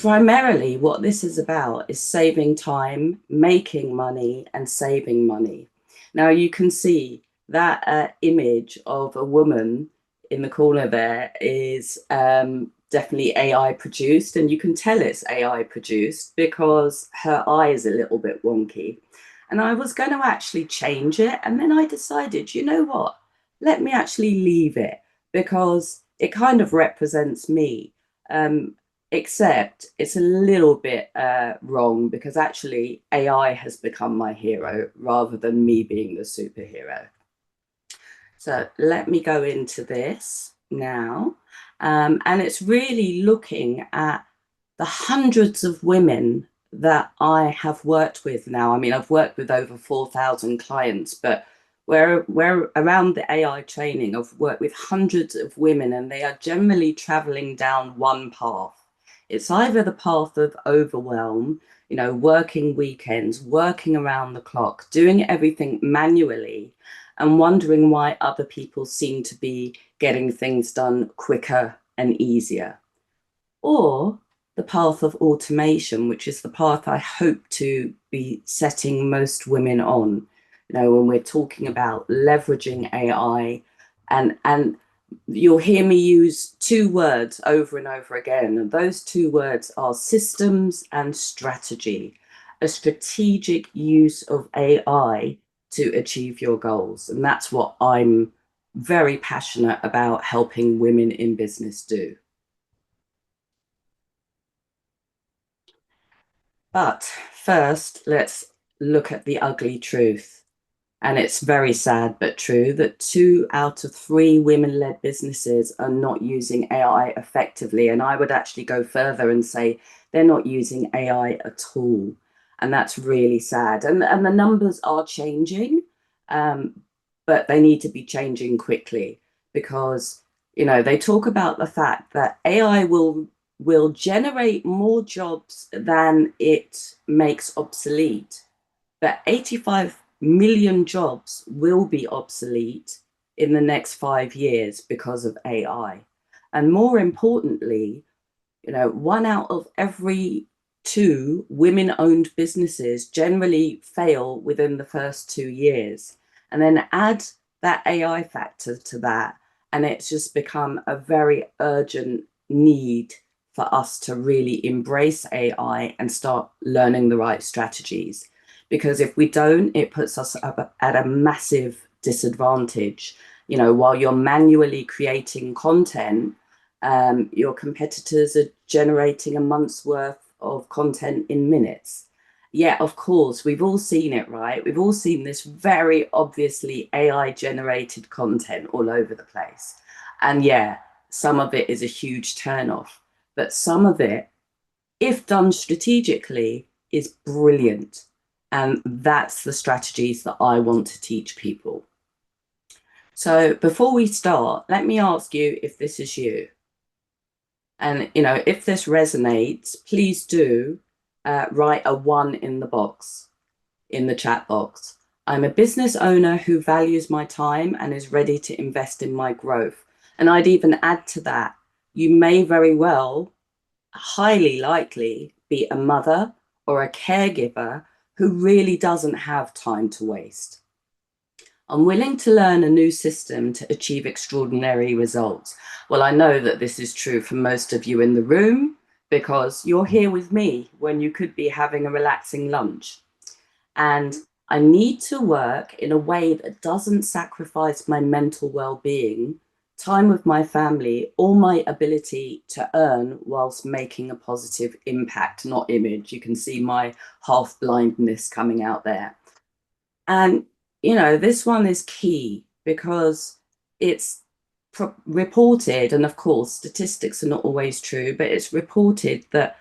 primarily what this is about is saving time, making money, and saving money. Now you can see that image of a woman in the corner there is definitely AI produced, and you can tell it's AI produced because her eye is a little bit wonky. And I was going to actually change it, and then I decided, you know what? Let me actually leave it because it kind of represents me. Um, Except it's a little bit wrong because actually AI has become my hero rather than me being the superhero. So let me go into this now. And it's really looking at the hundreds of women that I have worked with now. I mean, I've worked with over 4,000 clients, but where around the AI training, I've worked with hundreds of women, and they are generally traveling down one path. It's either the path of overwhelm, working weekends, working around the clock, doing everything manually, and wondering why other people seem to be getting things done quicker and easier. Or the path of automation, which is the path I hope to be setting most women on. When we're talking about leveraging AI, and you'll hear me use two words over and over again, and those two words are systems and strategy. A strategic use of AI to achieve your goals, and that's what I'm very passionate about helping women in business do. But first, let's look at the ugly truth. And it's very sad but true that 2 out of 3 women-led businesses are not using AI effectively. And I would actually go further and say they're not using AI at all. And that's really sad. And the numbers are changing, but they need to be changing quickly because, they talk about the fact that AI will generate more jobs than it makes obsolete, but 85 million jobs will be obsolete in the next 5 years because of AI. And more importantly, 1 out of every 2 women-owned businesses generally fail within the first 2 years. And then add that AI factor to that, and it's just become a very urgent need for us to really embrace AI and start learning the right strategies. Because if we don't, it puts us up at a massive disadvantage. While you're manually creating content, your competitors are generating a month's worth of content in minutes. Yeah, of course, we've all seen it, right? We've all seen this very obviously AI generated content all over the place. And yeah, some of it is a huge turnoff, but some of it, if done strategically, is brilliant. And that's the strategies that I want to teach people. So before we start, let me ask you if this is you. And, if this resonates, please do write a 1 in the box, in the chat box. I'm a business owner who values my time and is ready to invest in my growth. And I'd even add to that, you may very well, highly likely, be a mother or a caregiver who really doesn't have time to waste. I'm willing to learn a new system to achieve extraordinary results. Well, I know that this is true for most of you in the room because you're here with me when you could be having a relaxing lunch. And I need to work in a way that doesn't sacrifice my mental well-being, time with my family, or my ability to earn whilst making a positive impact, not image. You can see my half blindness coming out there. And, this one is key because it's reported, and of course, statistics are not always true, but it's reported that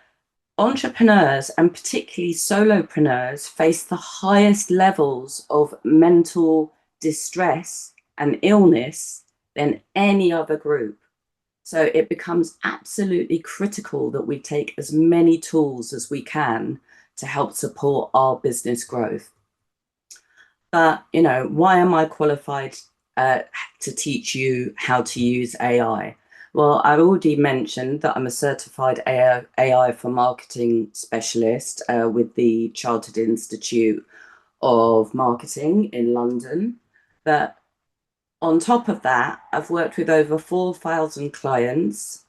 entrepreneurs and particularly solopreneurs face the highest levels of mental distress and illness than any other group. So it becomes absolutely critical that we take as many tools as we can to help support our business growth. But, why am I qualified to teach you how to use AI? Well, I already mentioned that I'm a certified AI for marketing specialist with the Chartered Institute of Marketing in London. But on top of that, I've worked with over 4,000 clients,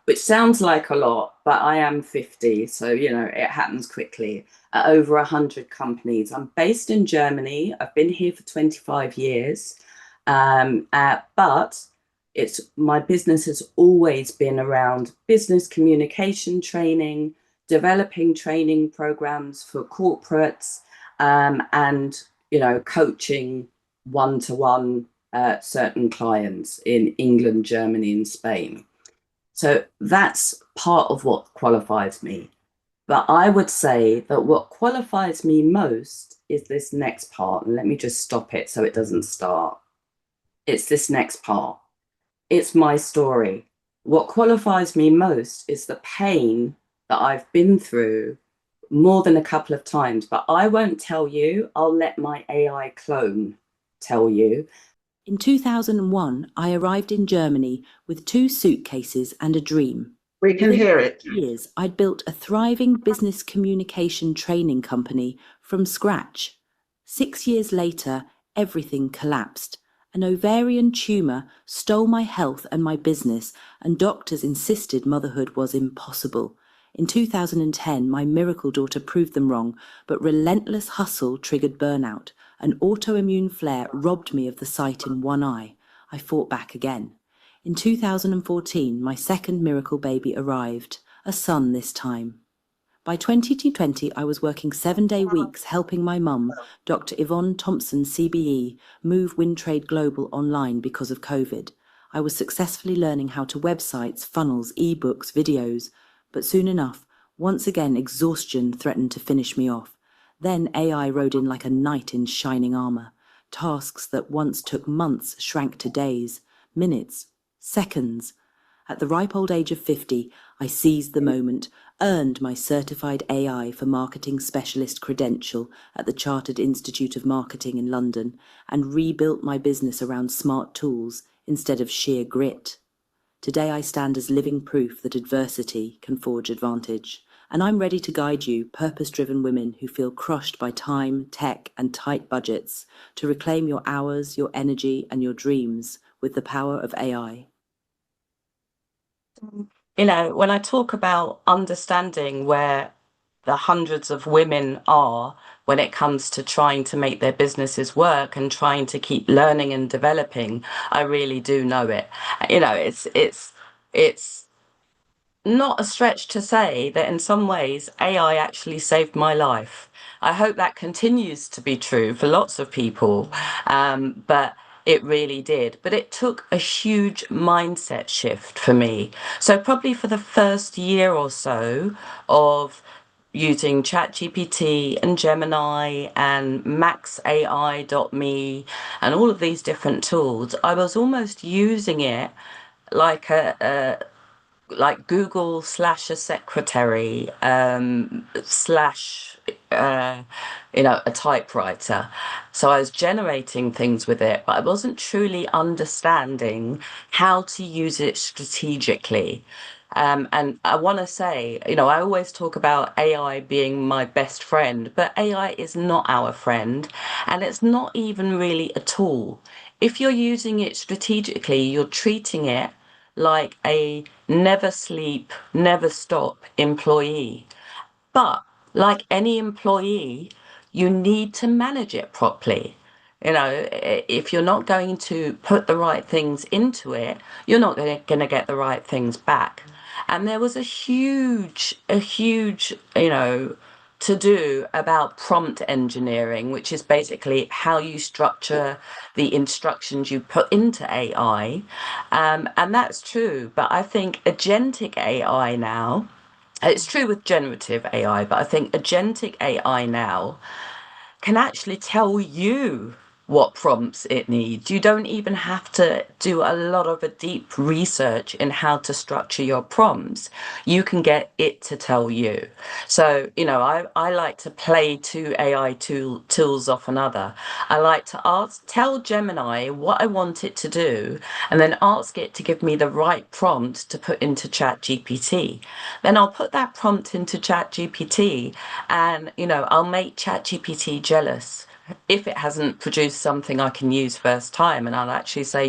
which sounds like a lot, but I am 50, so it happens quickly. At over 100 companies. I'm based in Germany. I've been here for 25 years, but it's my business has always been around business communication training, developing training programs for corporates, and coaching one-to-one certain clients in England, Germany, and Spain. So that's part of what qualifies me. But I would say that what qualifies me most is this next part. And let me just stop it so it doesn't start. It's this next part. It's my story. What qualifies me most is the pain that I've been through more than a couple of times. But I won't tell you. I'll let my AI clone tell you. In 2001, I arrived in Germany with 2 suitcases and a dream. We can hear it. Years, I'd built a thriving business communication training company from scratch. 6 years later, everything collapsed. An ovarian tumor stole my health and my business, and doctors insisted motherhood was impossible. In 2010, my miracle daughter proved them wrong, but relentless hustle triggered burnout. An autoimmune flare robbed me of the sight in one eye. I fought back again. In 2014, my second miracle baby arrived, a son this time. By 2020, I was working 7-day weeks helping my mum, Dr. Yvonne Thompson, CBE, move Wintrade Global online because of COVID. I was successfully learning how to websites, funnels, ebooks, videos. But soon enough, once again, exhaustion threatened to finish me off. Then AI rode in like a knight in shining armor. Tasks that once took months shrank to days, minutes, seconds. At the ripe old age of 50, I seized the moment, earned my certified AI for marketing specialist credential at the Chartered Institute of Marketing in London, and rebuilt my business around smart tools instead of sheer grit. Today I stand as living proof that adversity can forge advantage. And I'm ready to guide you, purpose-driven women who feel crushed by time, tech, and tight budgets, to reclaim your hours, your energy, and your dreams with the power of AI. When I talk about understanding where the hundreds of women are when it comes to trying to make their businesses work and trying to keep learning and developing, I really do know it. It's not a stretch to say that in some ways AI actually saved my life. I hope that continues to be true for lots of people, but it really did. But it took a huge mindset shift for me. So probably for the first year or so of using ChatGPT and Gemini and MaxAI.me and all of these different tools, I was almost using it like like Google slash a secretary slash a typewriter. So I was generating things with it, but I wasn't truly understanding how to use it strategically. And I want to say, I always talk about AI being my best friend, but AI is not our friend, and it's not even really a tool. If you're using it strategically, you're treating it like a never sleep, never stop employee. But like any employee, you need to manage it properly. If you're not going to put the right things into it, you're not going to get the right things back. And there was a huge, to do about prompt engineering, which is basically how you structure the instructions you put into AI. And that's true. But I think agentic AI now, it's true with generative AI, but I think agentic AI now can actually tell you what prompts it needs. You don't even have to do a lot of a deep research in how to structure your prompts. You can get it to tell you. So, I like to play two AI tools off another. I like to tell Gemini what I want it to do, and then ask it to give me the right prompt to put into ChatGPT. Then I'll put that prompt into ChatGPT, and, I'll make ChatGPT jealous if it hasn't produced something I can use first time. And I'll actually say,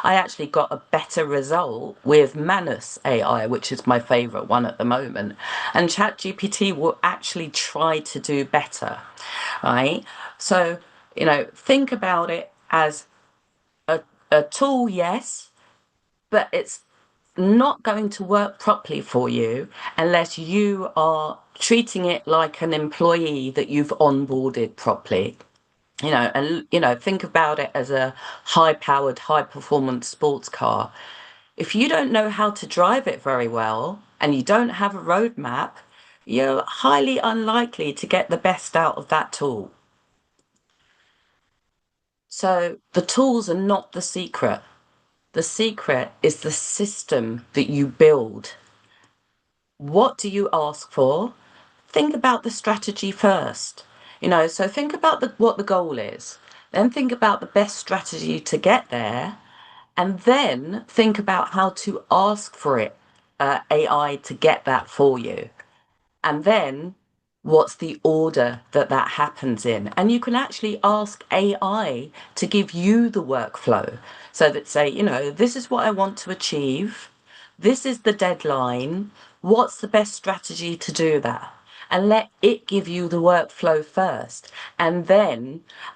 I actually got a better result with Manus AI, which is my favorite one at the moment. And ChatGPT will actually try to do better, right? So, think about it as a tool, yes, but it's not going to work properly for you unless you are treating it like an employee that you've onboarded properly. And think about it as a high powered, high performance sports car. If you don't know how to drive it very well and you don't have a roadmap, you're highly unlikely to get the best out of that tool. So the tools are not the secret. The secret is the system that you build. What do you ask for? Think about the strategy first. So think about what the goal is. Then think about the best strategy to get there. And then think about how to ask for it, AI to get that for you. And then what's the order that that happens in? And you can actually ask AI to give you the workflow. So that say, this is what I want to achieve. This is the deadline. What's the best strategy to do that? And let it give you the workflow first. And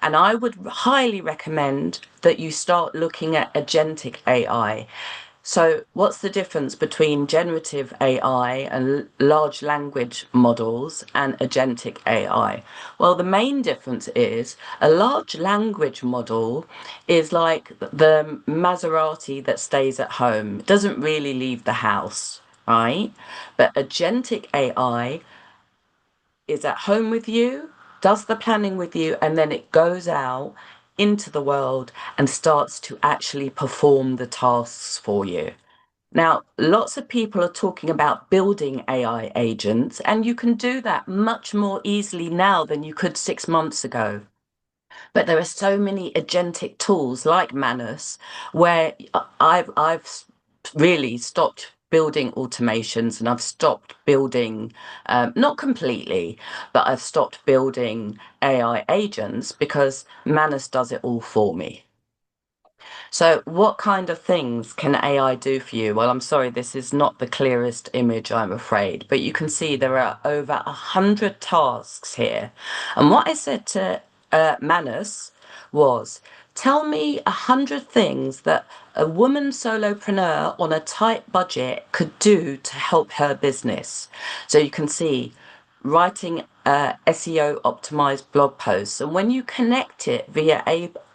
I would highly recommend that you start looking at agentic AI. So, what's the difference between generative AI and large language models and agentic AI? Well, the main difference is a large language model is like the Maserati that stays at home, it doesn't really leave the house, right? But agentic AI is at home with you, does the planning with you, and then it goes out into the world and starts to actually perform the tasks for you. Now, lots of people are talking about building AI agents, and you can do that much more easily now than you could 6 months ago. But there are so many agentic tools like Manus where I've really stopped building automations, and I've stopped building, not completely, but I've stopped building AI agents because Manus does it all for me. So, what kind of things can AI do for you? Well, I'm sorry, this is not the clearest image, I'm afraid, but you can see there are over 100 tasks here. And what I said to Manus was, tell me 100 things that a woman solopreneur on a tight budget could do to help her business. So you can see writing SEO optimized blog posts. And when you connect it via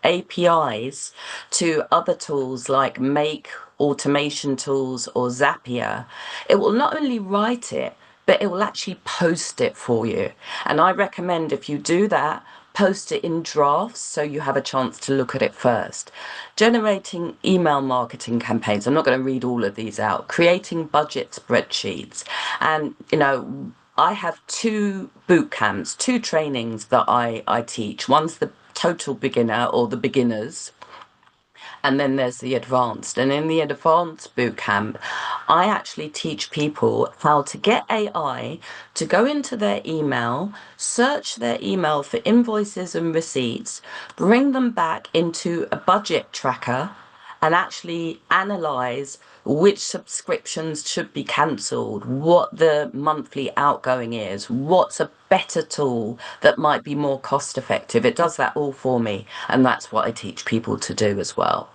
APIs to other tools like Make, automation tools, or Zapier, it will not only write it, but it will actually post it for you. And I recommend if you do that, post it in drafts so you have a chance to look at it first. Generating email marketing campaigns. I'm not going to read all of these out. Creating budget spreadsheets. And, I have two boot camps, two trainings that I teach. One's the total beginner or the beginners, and then there's the advanced. And in the advanced boot camp, I actually teach people how to get AI to go into their email, search their email for invoices and receipts, bring them back into a budget tracker, and actually analyze which subscriptions should be cancelled, what the monthly outgoing is, what's a better tool that might be more cost effective. It does that all for me, and that's what I teach people to do as well.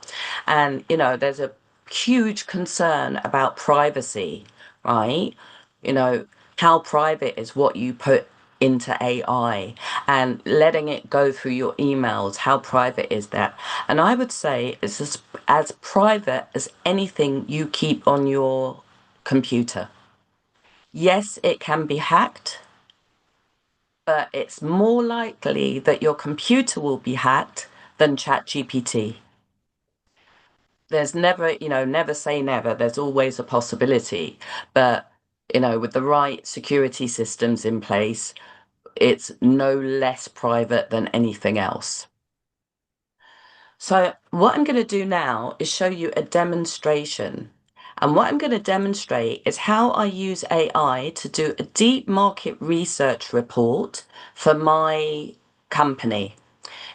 And there's a huge concern about privacy, right? you know how private is what you put into AI, and letting it go through your emails, how private is that? And I would say it's as private as anything you keep on your computer. Yes, it can be hacked, but it's more likely that your computer will be hacked than ChatGPT. There's never, never say never. There's always a possibility. But, with the right security systems in place, it's no less private than anything else. So what I'm going to do now is show you a demonstration. And what I'm going to demonstrate is how I use AI to do a deep market research report for my company.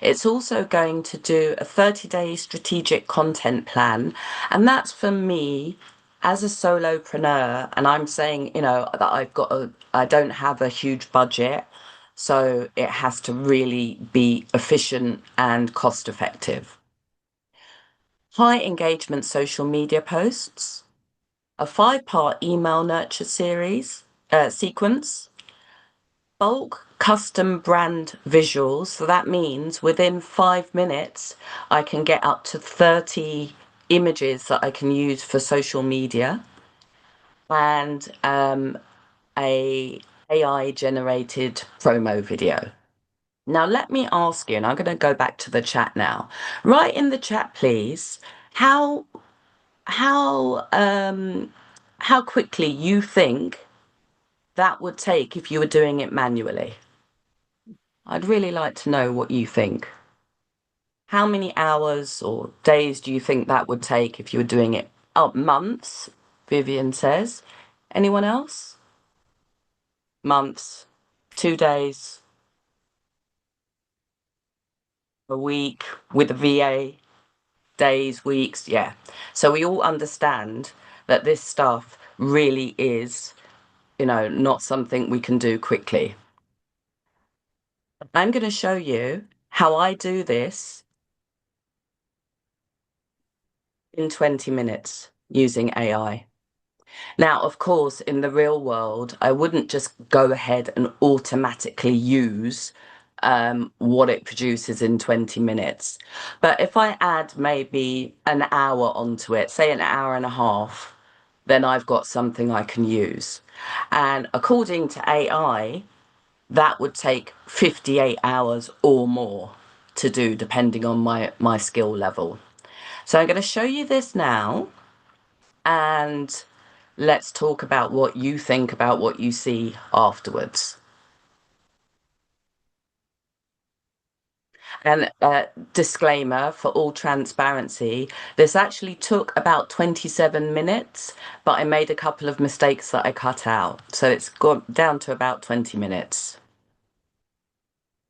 It's also going to do a 30-day strategic content plan. And that's for me as a solopreneur. And I'm saying, that I don't have a huge budget. So it has to really be efficient and cost effective. High engagement social media posts, a 5-part email nurture sequence, bulk custom brand visuals. So that means within 5 minutes, I can get up to 30 images that I can use for social media, and a AI generated promo video. Now, let me ask you, and I'm going to go back to the chat now. Write in the chat, please, how how um how quickly you think that would take if you were doing it manually. I'd really like to know what you think. How many hours or days do you think that would take if you were doing it? Oh, months, Vivian says. Anyone else? Months, 2 days, a week with a VA, days, weeks, yeah. So we all understand that this stuff really is, not something we can do quickly. I'm going to show you how I do this in 20 minutes using AI. Now, of course, in the real world, I wouldn't just go ahead and automatically use what it produces in 20 minutes. But if I add maybe an hour onto it, say an hour and a half, then I've got something I can use. And according to AI, that would take 58 hours or more to do, depending on my skill level. So I'm going to show you this now, and let's talk about what you think about what you see afterwards. And disclaimer, for all transparency, this actually took about 27 minutes, but I made a couple of mistakes that I cut out. So it's gone down to about 20 minutes.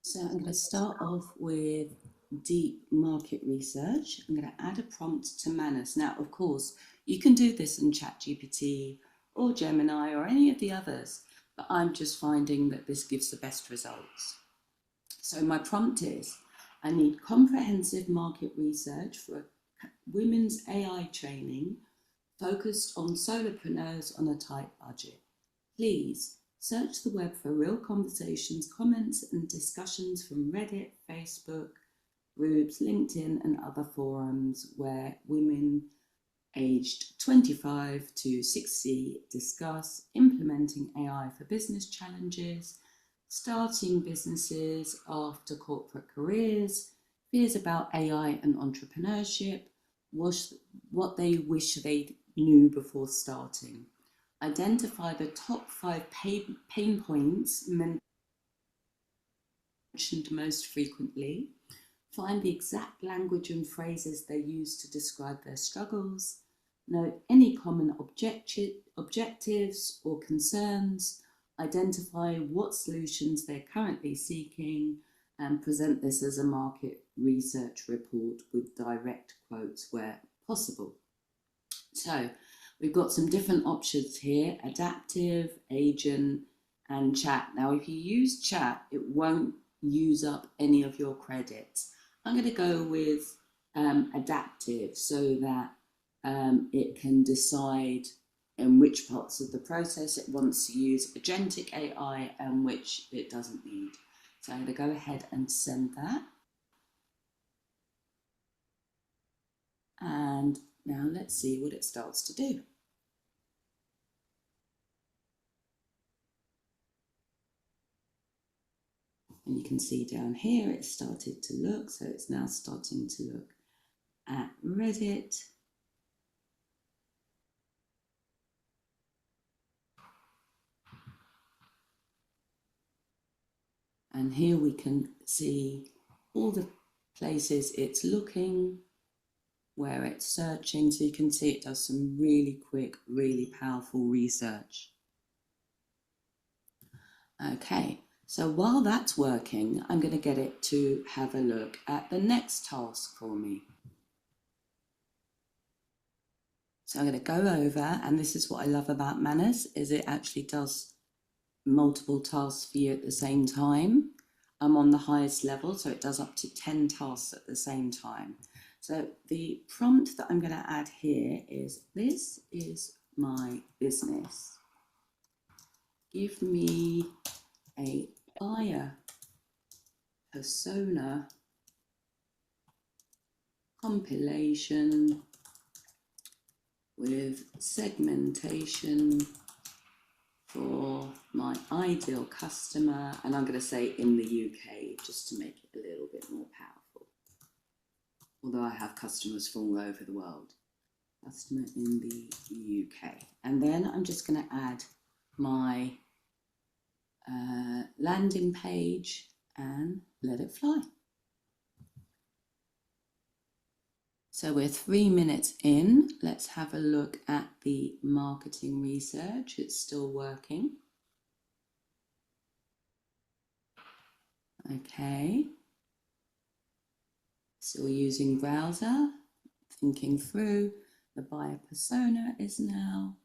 So I'm going to start off with deep market research. I'm going to add a prompt to Manus. Now, of course, you can do this in ChatGPT or Gemini or any of the others, but I'm just finding that this gives the best results. So my prompt is, I need comprehensive market research for women's AI training focused on solopreneurs on a tight budget. Please search the web for real conversations, comments, and discussions from Reddit, Facebook, groups, LinkedIn, and other forums where women aged 25 to 60 discuss implementing AI for business challenges, starting businesses after corporate careers, fears about AI and entrepreneurship, what they wish they knew before starting. Identify the top 5 pain points mentioned most frequently. Find the exact language and phrases they use to describe their struggles. Note any common objectives or concerns. Identify what solutions they're currently seeking, and present this as a market research report with direct quotes where possible. So we've got some different options here: adaptive, agent, and chat. Now, if you use chat, it won't use up any of your credits. I'm going to go with adaptive so that it can decide in which parts of the process it wants to use agentic AI and which it doesn't need. So I'm going to go ahead and send that. And now let's see what it starts to do. And you can see down here it started to look, so it's now starting to look at Reddit. And here we can see all the places it's looking, where it's searching. So you can see it does some really quick, really powerful research. Okay, so while that's working, I'm going to get it to have a look at the next task for me. So I'm going to go over, and this is what I love about Manners, is it actually does multiple tasks for you at the same time. I'm on the highest level, so it does up to 10 tasks at the same time. So the prompt that I'm going to add here is, this is my business. Give me a buyer persona compilation with segmentation for my ideal customer, and I'm going to say in the UK just to make it a little bit more powerful, although I have customers from all over the world. Customer in the UK. And then I'm just going to add my landing page and let it fly. So we're 3 minutes in. Let's have a look at the marketing research. It's still working. Okay. Still using browser, thinking through. The buyer persona is now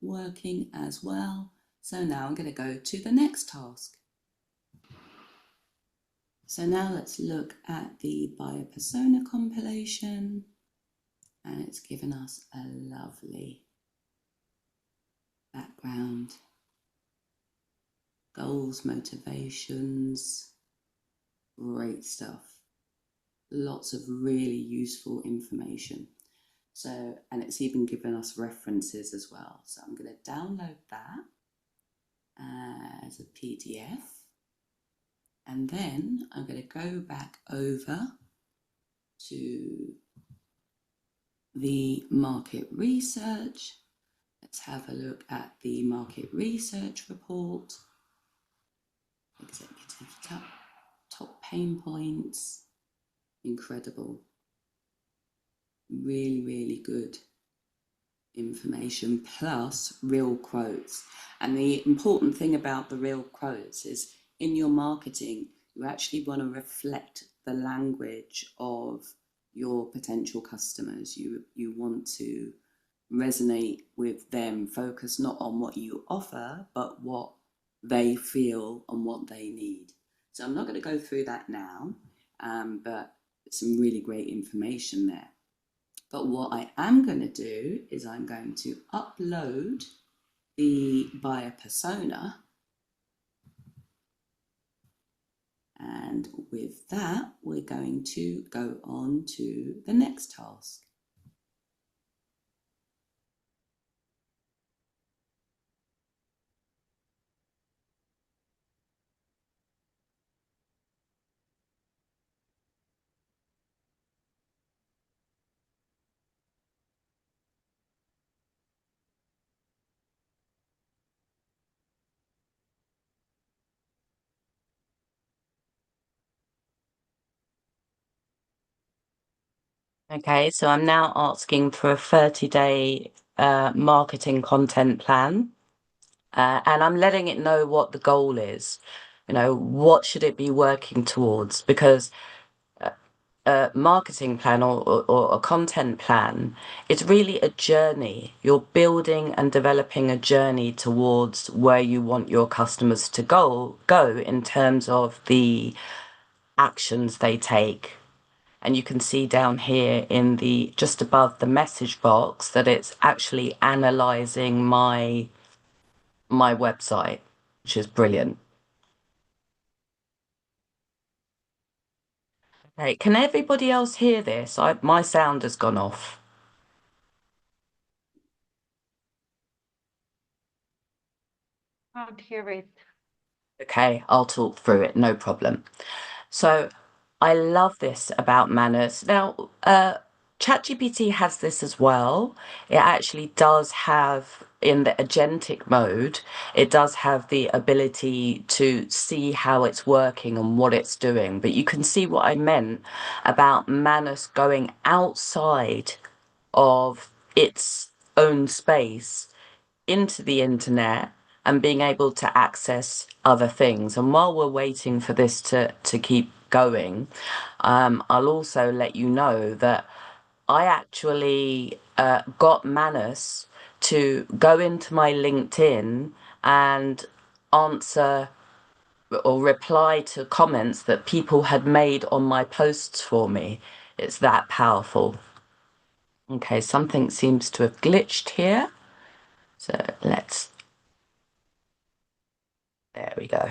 working as well. So now I'm going to go to the next task. So now let's look at the buyer persona compilation, and it's given us a lovely background, goals, motivations, great stuff. Lots of really useful information. So, and it's even given us references as well. So I'm going to download that as a PDF. And then I'm going to go back over to the market research. Let's have a look at the market research report. Executive top pain points. Incredible. Really, really good information, plus real quotes. And the important thing about the real quotes is in your marketing, you actually want to reflect the language of your potential customers. You want to resonate with them, focus not on what you offer, but what they feel and what they need. So I'm not going to go through that now, but some really great information there. But what I am going to do is I'm going to upload the buyer persona. And with that, we're going to go on to the next task. Okay, so I'm now asking for a 30-day marketing content plan, and I'm letting it know what the goal is. You know, what should it be working towards? Because a marketing plan or a content plan, it's really a journey. You're building and developing a journey towards where you want your customers to go in terms of the actions they take. And you can see down here in the just above the message box that it's actually analyzing my website, which is brilliant. Okay, can everybody else hear this? My sound has gone off. Can't hear it. Okay, I'll talk through it, no problem. So I love this about manners. Now, ChatGPT has this as well. It actually does have, in the agentic mode, it does have the ability to see how it's working and what it's doing. But you can see what I meant about Manus going outside of its own space into the internet and being able to access other things. And while we're waiting for this to keep going, I'll also let you know that I actually got Manus to go into my LinkedIn and answer or reply to comments that people had made on my posts for me. It's that powerful. Okay, something seems to have glitched here. So there we go.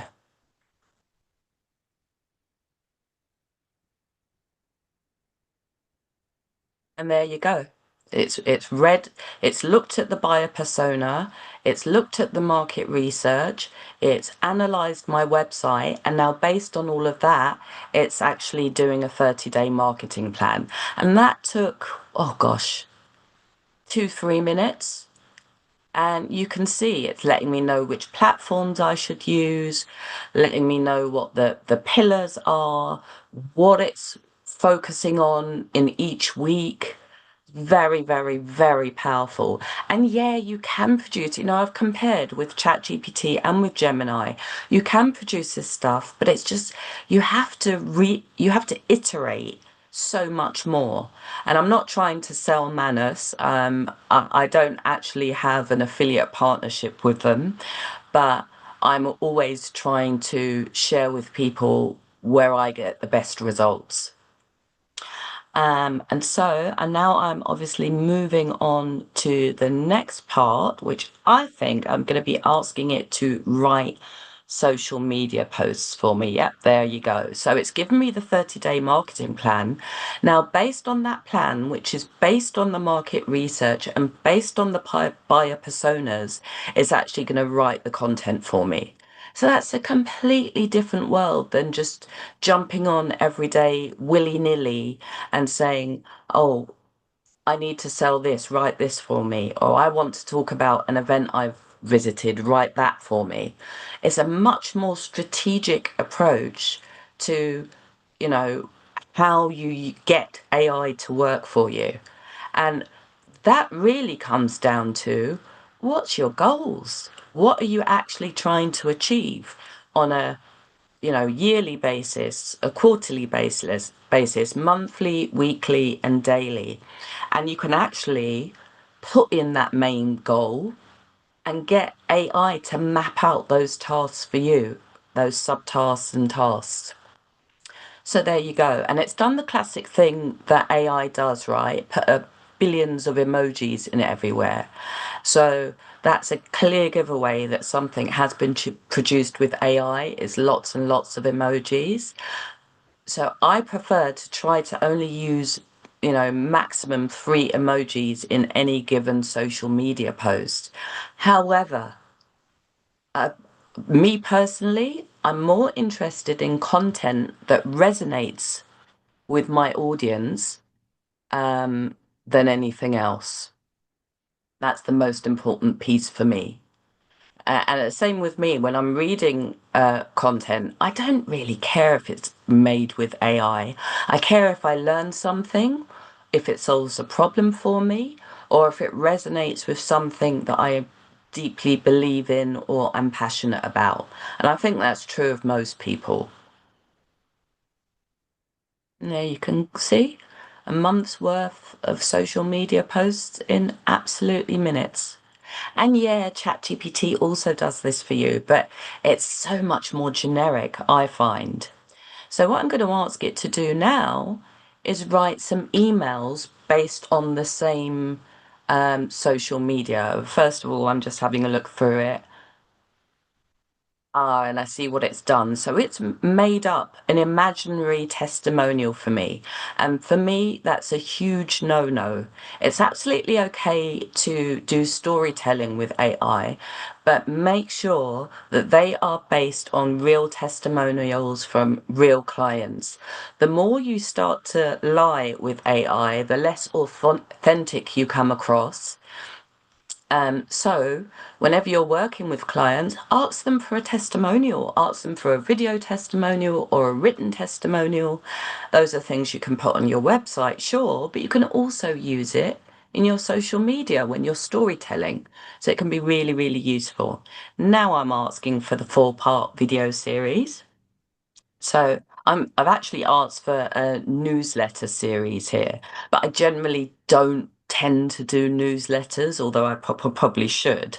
And there you go. It's read, it's looked at the buyer persona, it's looked at the market research, it's analyzed my website, and now based on all of that, it's actually doing a 30-day marketing plan. And that took, oh gosh, 2, 3 minutes. And you can see it's letting me know which platforms I should use, letting me know what the pillars are, what it's focusing on in each week. Very, very, very powerful. And yeah, you can produce, I've compared with ChatGPT and with Gemini. You can produce this stuff, but it's just you have to iterate so much more. And I'm not trying to sell Manus. I don't actually have an affiliate partnership with them, but I'm always trying to share with people where I get the best results. And now I'm obviously moving on to the next part, which I think I'm going to be asking it to write social media posts for me. Yep, there you go. So it's given me the 30-day marketing plan. Now, based on that plan, which is based on the market research and based on the buyer personas, it's actually going to write the content for me. So that's a completely different world than just jumping on every day willy-nilly and saying, oh, I need to sell this, write this for me, or I want to talk about an event I've visited, write that for me. It's a much more strategic approach to, you know, how you get AI to work for you. And that really comes down to what's your goals? What are you actually trying to achieve on a yearly basis, a quarterly basis, monthly, weekly, and daily. And you can actually put in that main goal and get AI to map out those tasks for you, those subtasks and tasks. So there you go. And it's done the classic thing that AI does, right? Put billions of emojis in everywhere. So that's a clear giveaway that something has been produced with AI is lots and lots of emojis. So I prefer to try to only use, maximum 3 emojis in any given social media post. However, me personally, I'm more interested in content that resonates with my audience than anything else. That's the most important piece for me. And the same with me when I'm reading content, I don't really care if it's made with AI. I care if I learn something, if it solves a problem for me, or if it resonates with something that I deeply believe in or am passionate about. And I think that's true of most people. And there you can see a month's worth of social media posts in absolutely minutes. And yeah, ChatGPT also does this for you, but it's so much more generic, I find. So what I'm going to ask it to do now is write some emails based on the same social media. First of all, I'm just having a look through it. Ah, and I see what it's done. So it's made up an imaginary testimonial for me. And for me, that's a huge no-no. It's absolutely okay to do storytelling with AI, but make sure that they are based on real testimonials from real clients. The more you start to lie with AI, the less authentic you come across. So whenever you're working with clients, ask them for a testimonial, ask them for a video testimonial or a written testimonial. Those are things you can put on your website, sure, but you can also use it in your social media when you're storytelling. So it can be really, really useful. Now I'm asking for the 4-part video series. So I've actually asked for a newsletter series here, but I generally don't tend to do newsletters, although I probably should.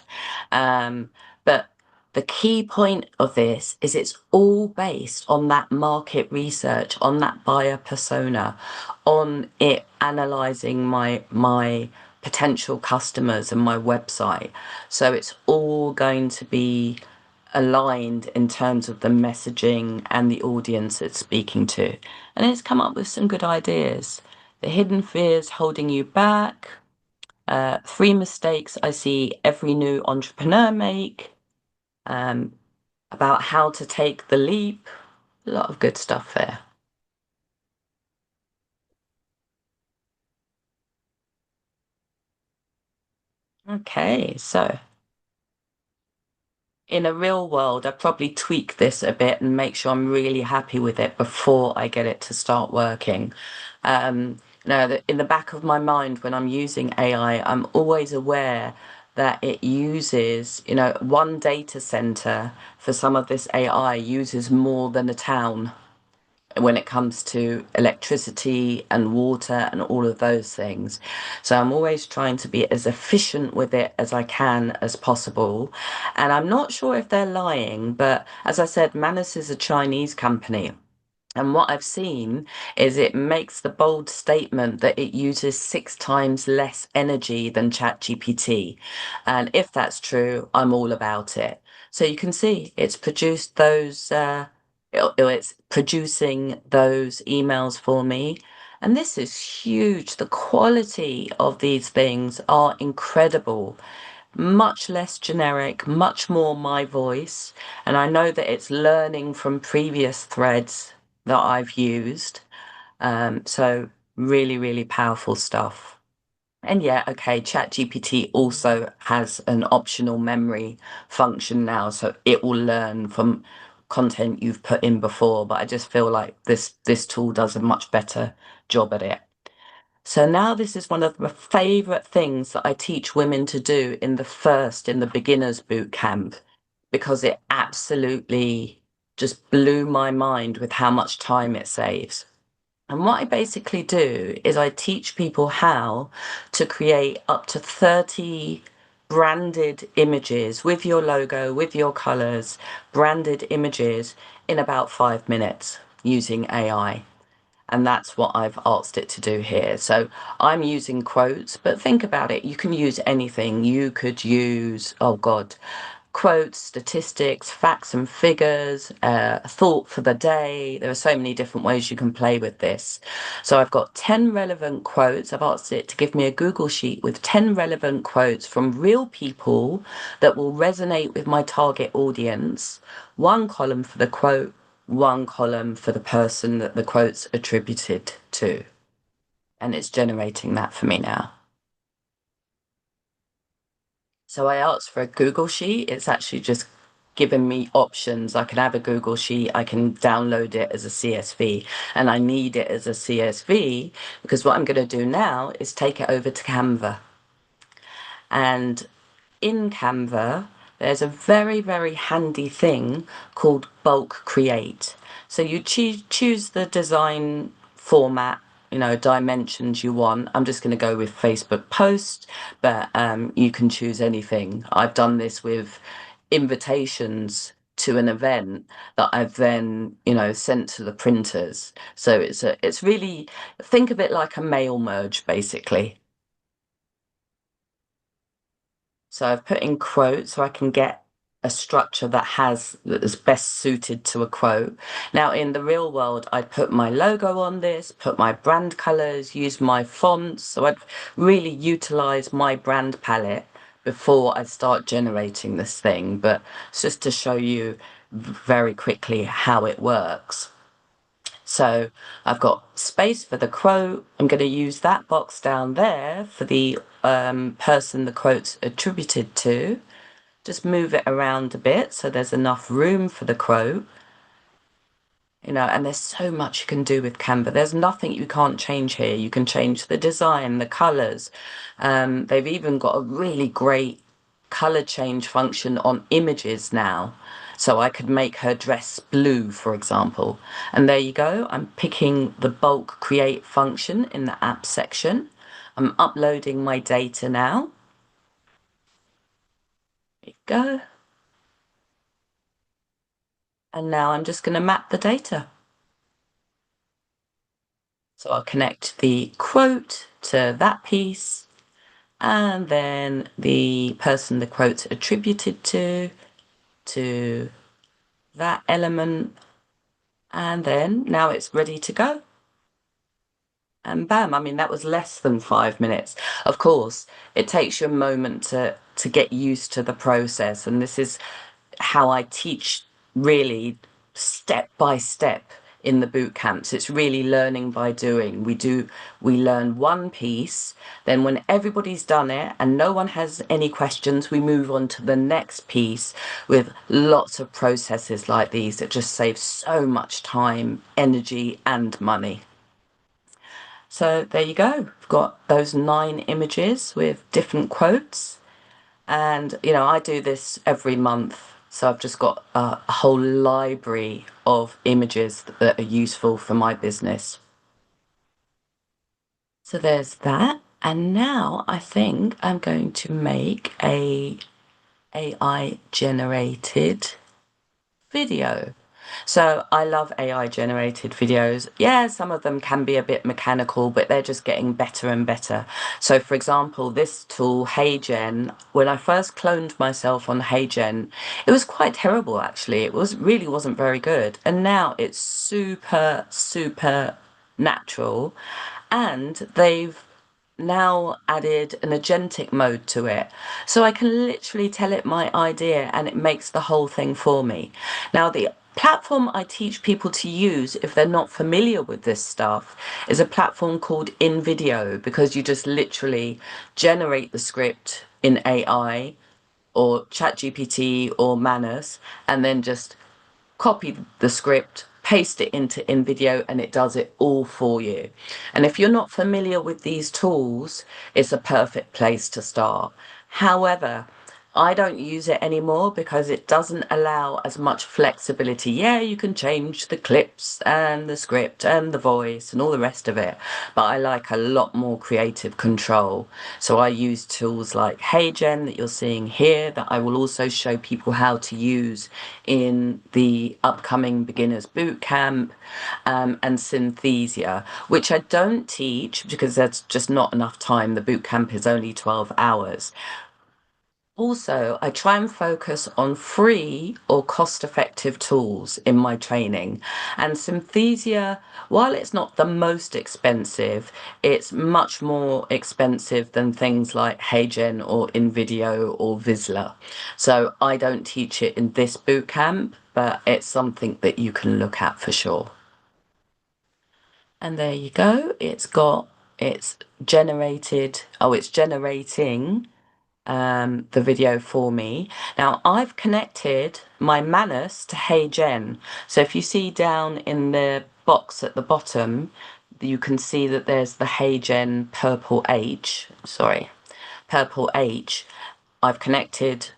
Um, but the key point of this is it's all based on that market research, on that buyer persona, on it analyzing my potential customers and my website. So it's all going to be aligned in terms of the messaging and the audience it's speaking to. And it's come up with some good ideas. The hidden fears holding you back, 3 mistakes I see every new entrepreneur make, um, about how to take the leap. A lot of good stuff there. Okay, so in a real world, I probably tweak this a bit and make sure I'm really happy with it before I get it to start working. In the back of my mind, when I'm using AI, I'm always aware that it uses, one data center for some of this AI uses more than a town when it comes to electricity and water and all of those things. So I'm always trying to be as efficient with it as I can as possible. And I'm not sure if they're lying, but as I said, Manus is a Chinese company. And what I've seen is it makes the bold statement that it uses 6 times less energy than ChatGPT. And if that's true, I'm all about it. So you can see it's produced those, it's producing those emails for me. And this is huge. The quality of these things are incredible, much less generic, much more my voice. And I know that it's learning from previous threads that I've used. So really, really powerful stuff. And yeah, okay, ChatGPT also has an optional memory function now, so it will learn from content you've put in before, but I just feel like this tool does a much better job at it. So now this is one of my favorite things that I teach women to do in the beginners boot camp, because it absolutely just blew my mind with how much time it saves. And what I basically do is I teach people how to create up to 30 branded images with your logo, with your colors, branded images in about 5 minutes using AI. And that's what I've asked it to do here. So I'm using quotes, but think about it. You can use anything. You could use, oh God, quotes, statistics, facts and figures, a thought for the day. There are so many different ways you can play with this. So I've got 10 relevant quotes. I've asked it to give me a Google Sheet with 10 relevant quotes from real people that will resonate with my target audience. One column for the quote, one column for the person that the quote's attributed to. And it's generating that for me now. So I asked for a Google Sheet. It's actually just given me options. I can have a Google Sheet, I can download it as a CSV, and I need it as a CSV because what I'm going to do now is take it over to Canva. And in Canva, there's a very, very handy thing called bulk create. So you choose the design format, dimensions you want. I'm just going to go with Facebook post, but you can choose anything. I've done this with invitations to an event that I've then, sent to the printers. So it's really, think of it like a mail merge, basically. So I've put in quotes so I can get a structure that is best suited to a quote. Now, in the real world, I'd put my logo on this, put my brand colors, use my fonts. So I'd really utilize my brand palette before I start generating this thing. But it's just to show you very quickly how it works. So I've got space for the quote. I'm going to use that box down there for the person the quote's attributed to. Just move it around a bit so there's enough room for the quote. And there's so much you can do with Canva. There's nothing you can't change here. You can change the design, the colors. They've even got a really great color change function on images now. So I could make her dress blue, for example. And there you go. I'm picking the bulk create function in the app section. I'm uploading my data now. There you go. And now I'm just going to map the data. So I'll connect the quote to that piece, and then the person the quote's attributed to that element, and then now it's ready to go. And bam, I mean, that was less than 5 minutes. Of course, it takes you a moment to get used to the process, and this is how I teach really step by step in the boot camps. It's really learning by doing. We learn one piece, then when everybody's done it and no one has any questions, we move on to the next piece with lots of processes like these that just save so much time, energy, and money. So there you go. We've got those 9 images with different quotes. And, I do this every month. So I've just got a whole library of images that are useful for my business. So there's that. And now I think I'm going to make a AI generated video. So I love AI generated videos. Yeah, some of them can be a bit mechanical, but they're just getting better and better. So for example, this tool, HeyGen, when I first cloned myself on HeyGen, it was quite terrible actually. It really wasn't very good. And now it's super, super natural. And they've now added an agentic mode to it. So I can literally tell it my idea and it makes the whole thing for me. Now, the platform I teach people to use if they're not familiar with this stuff is a platform called InVideo, because you just literally generate the script in AI or ChatGPT or Manus and then just copy the script, paste it into InVideo, and it does it all for you. And if you're not familiar with these tools, it's a perfect place to start. However, I don't use it anymore because it doesn't allow as much flexibility. Yeah, you can change the clips and the script and the voice and all the rest of it, but I like a lot more creative control. So I use tools like HeyGen that you're seeing here that I will also show people how to use in the upcoming beginners bootcamp, and Synthesia, which I don't teach because there's just not enough time. The bootcamp is only 12 hours. Also, I try and focus on free or cost-effective tools in my training. And Synthesia, while it's not the most expensive, it's much more expensive than things like HeyGen or InVideo or Vizsla. So I don't teach it in this bootcamp, but it's something that you can look at for sure. And there you go. It's generated, it's generating the video for me. Now I've connected my Manus to HeyGen. So if you see down in the box at the bottom, you can see that there's the HeyGen purple H. I've connected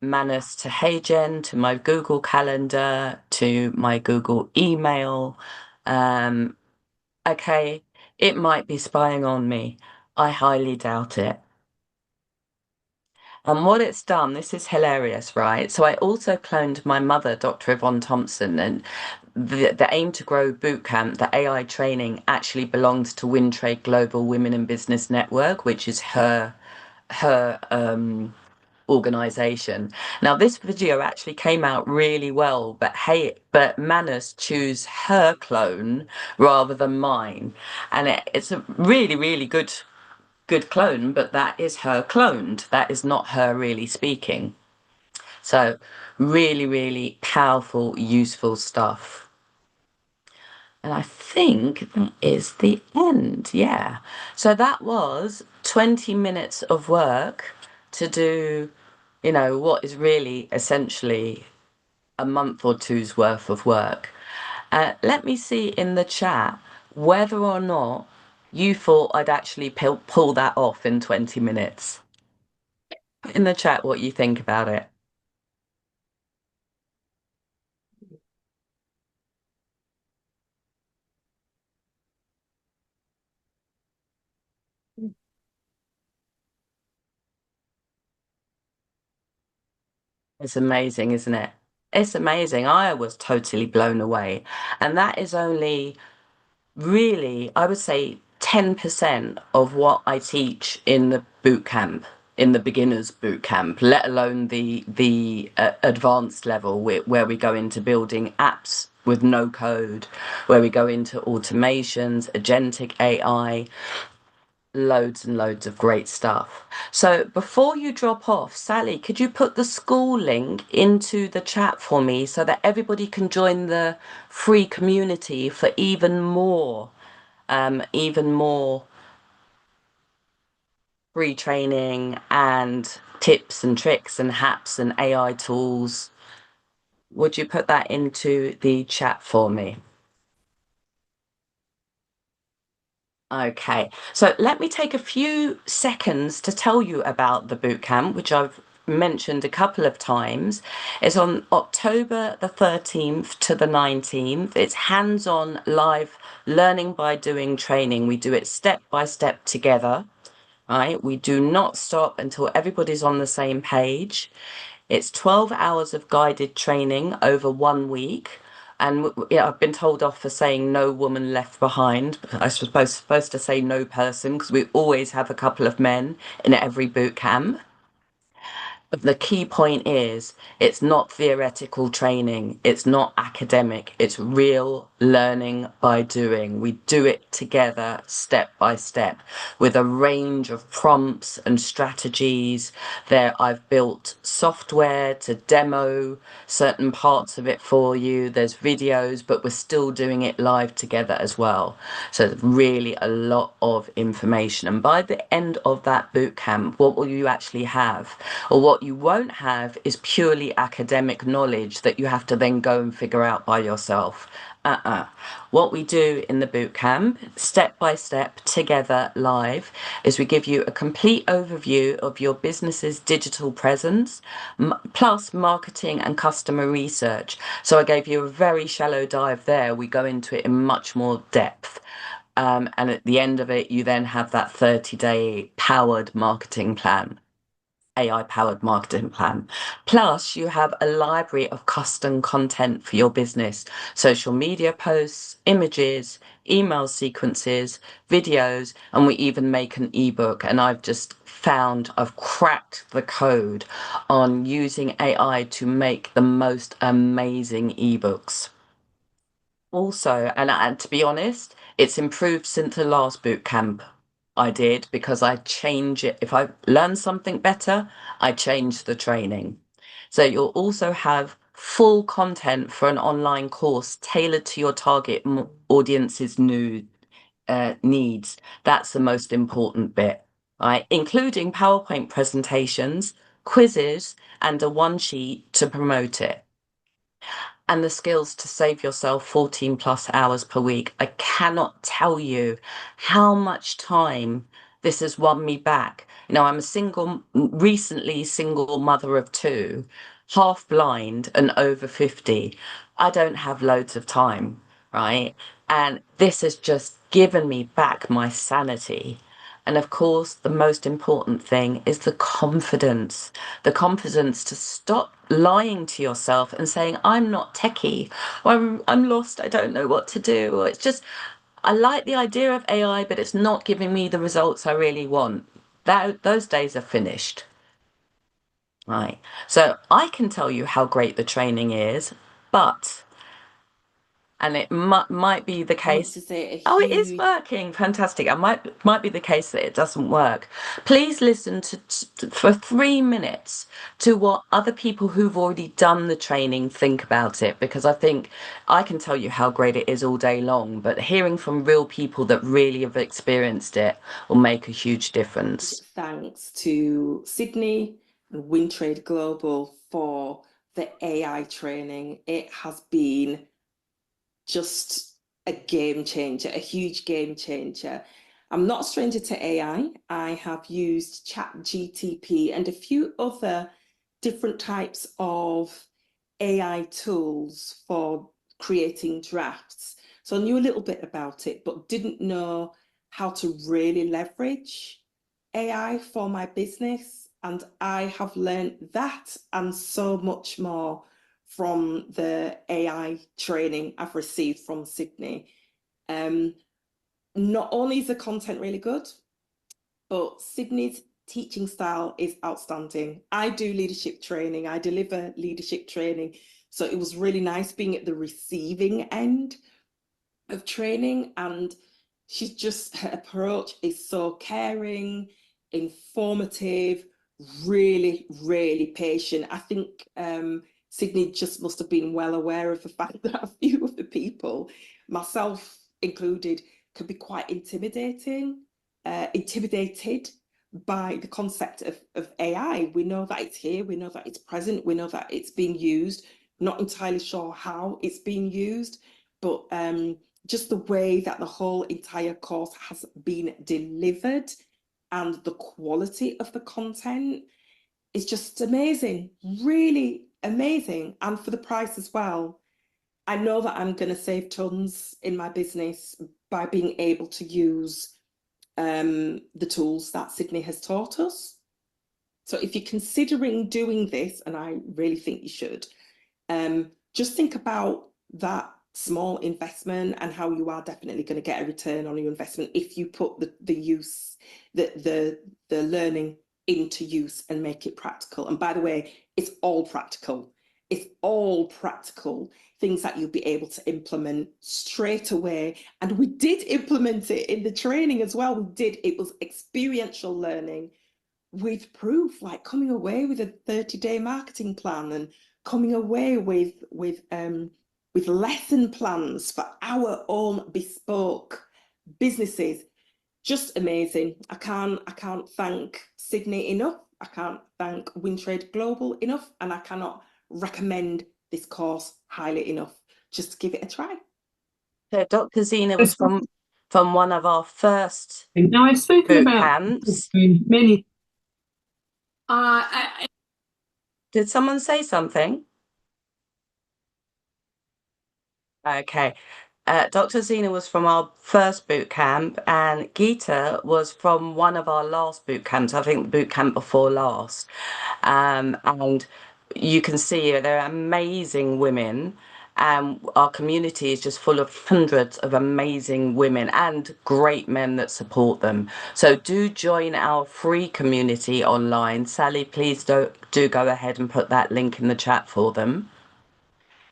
Manus to HeyGen, to my Google Calendar, to my Google email. Okay, it might be spying on me. I highly doubt it. And what it's done, this is hilarious, right? So I also cloned my mother, Dr. Yvonne Thompson, and the Aim2Grow bootcamp, the AI training actually belongs to Wintrade Global Women in Business Network, which is her organization. Now, this video actually came out really well, but hey, but Manus choose her clone rather than mine. And it's a really, really good clone, but that is her cloned. That is not her really speaking. So really, really powerful, useful stuff. And I think that is the end. Yeah. So that was 20 minutes of work to do, what is really essentially a month or two's worth of work. Let me see in the chat whether or not you thought I'd actually pull that off in 20 minutes. Put in the chat what you think about it. It's amazing, isn't it? It's amazing. I was totally blown away. And that is only really, I would say 10% of what I teach in the boot camp, in the beginners boot camp, let alone the advanced level where we go into building apps with no code, where we go into automations, agentic AI, loads and loads of great stuff. So before you drop off, Sally, could you put the school link into the chat for me so that everybody can join the free community for even more free training and tips and tricks and hacks and AI tools? Would you put that into the chat for me? Okay, so let me take a few seconds to tell you about the bootcamp, which I've mentioned a couple of times. It's on October the 13th to the 19th. It's hands-on live learning by doing training. We do it step by step together, right? We do not stop until everybody's on the same page. It's 12 hours of guided training over 1 week. And I've been told off for saying no woman left behind. I was supposed to say no person because we always have a couple of men in every boot camp. But the key point is it's not theoretical training, it's not academic, it's real learning by doing. We do it together step by step with a range of prompts and strategies. There, I've built software to demo certain parts of it for you. There's videos, but we're still doing it live together as well. So it's really a lot of information. And by the end of that boot camp, what will you actually have? Or what you won't have is purely academic knowledge that you have to then go and figure out by yourself. What we do in the boot camp, step by step, together live, is we give you a complete overview of your business's digital presence, plus marketing and customer research. So I gave you a very shallow dive there. We go into it in much more depth. And at the end of it, you then have that 30-day powered marketing plan. AI powered marketing plan. Plus, you have a library of custom content for your business, social media posts, images, email sequences, videos, and we even make an ebook. And I've cracked the code on using AI to make the most amazing ebooks. Also, and to be honest, it's improved since the last boot camp I did because I change it. If I learn something better, I change the training. So you'll also have full content for an online course tailored to your target audience's new needs. That's the most important bit, right? Including PowerPoint presentations, quizzes, and a one sheet to promote it and the skills to save yourself 14 plus hours per week. I cannot tell you how much time this has won me back. I'm recently single mother of two, half blind and over 50. I don't have loads of time, right? And this has just given me back my sanity. And of course, the most important thing is the confidence to stop lying to yourself and saying, I'm not techie, or I'm lost, I don't know what to do. Or it's just, I like the idea of AI, but it's not giving me the results I really want. Those days are finished. Right. So I can tell you how great the training is, but, and it might be the I want case. to say a Oh, it is huge working. Fantastic. I might be the case that it doesn't work. Please listen for 3 minutes to what other people who've already done the training think about it, because I think I can tell you how great it is all day long, but hearing from real people that really have experienced it will make a huge difference. thanks to Sydney and Wintrade Global for the AI training. It has been just a game changer, a huge game changer. I'm not a stranger to AI. I have used ChatGTP and a few other different types of AI tools for creating drafts. So I knew a little bit about it, but didn't know how to really leverage AI for my business. And I have learned that and so much more from the AI training I've received from Sydney. Um, Not only is the content really good, but Sydney's teaching style is outstanding. I do leadership training, I deliver leadership training. So it was really nice being at the receiving end of training. And she's just, her approach is so caring, informative, really, really patient. I think Sydney just must have been well aware of the fact that a few of the people, myself included, can be quite intimidated by the concept of AI. We know that it's here, we know that it's present, we know that it's being used, not entirely sure how it's being used, but just the way that the whole entire course has been delivered and the quality of the content is just amazing, really amazing. And for the price as well. I know that I'm going to save tons in my business by being able to use the tools that Sydney has taught us. So if you're considering doing this, and I really think you should, just think about that small investment and how you are definitely going to get a return on your investment if you put the learning into use and make it practical. And by the way, it's all practical. It's all practical things that you'll be able to implement straight away. And we did implement it in the training as well. We did. It was experiential learning with proof, like coming away with a 30-day marketing plan and coming away with lesson plans for our own bespoke businesses. Just amazing. I can't thank Sydney enough. I can't thank Wintrade Global enough, and I cannot recommend this course highly enough. Just give it a try. So Dr. Zena was from one of our first Now, I've spoken boot about camps. many. Did someone say something? Okay. Dr. Zena was from our first boot camp, and Geeta was from one of our last boot camps, I think the boot camp before last. And you can see they're amazing women. Our community is just full of hundreds of amazing women and great men that support them. So do join our free community online. Sally, please do go ahead and put that link in the chat for them.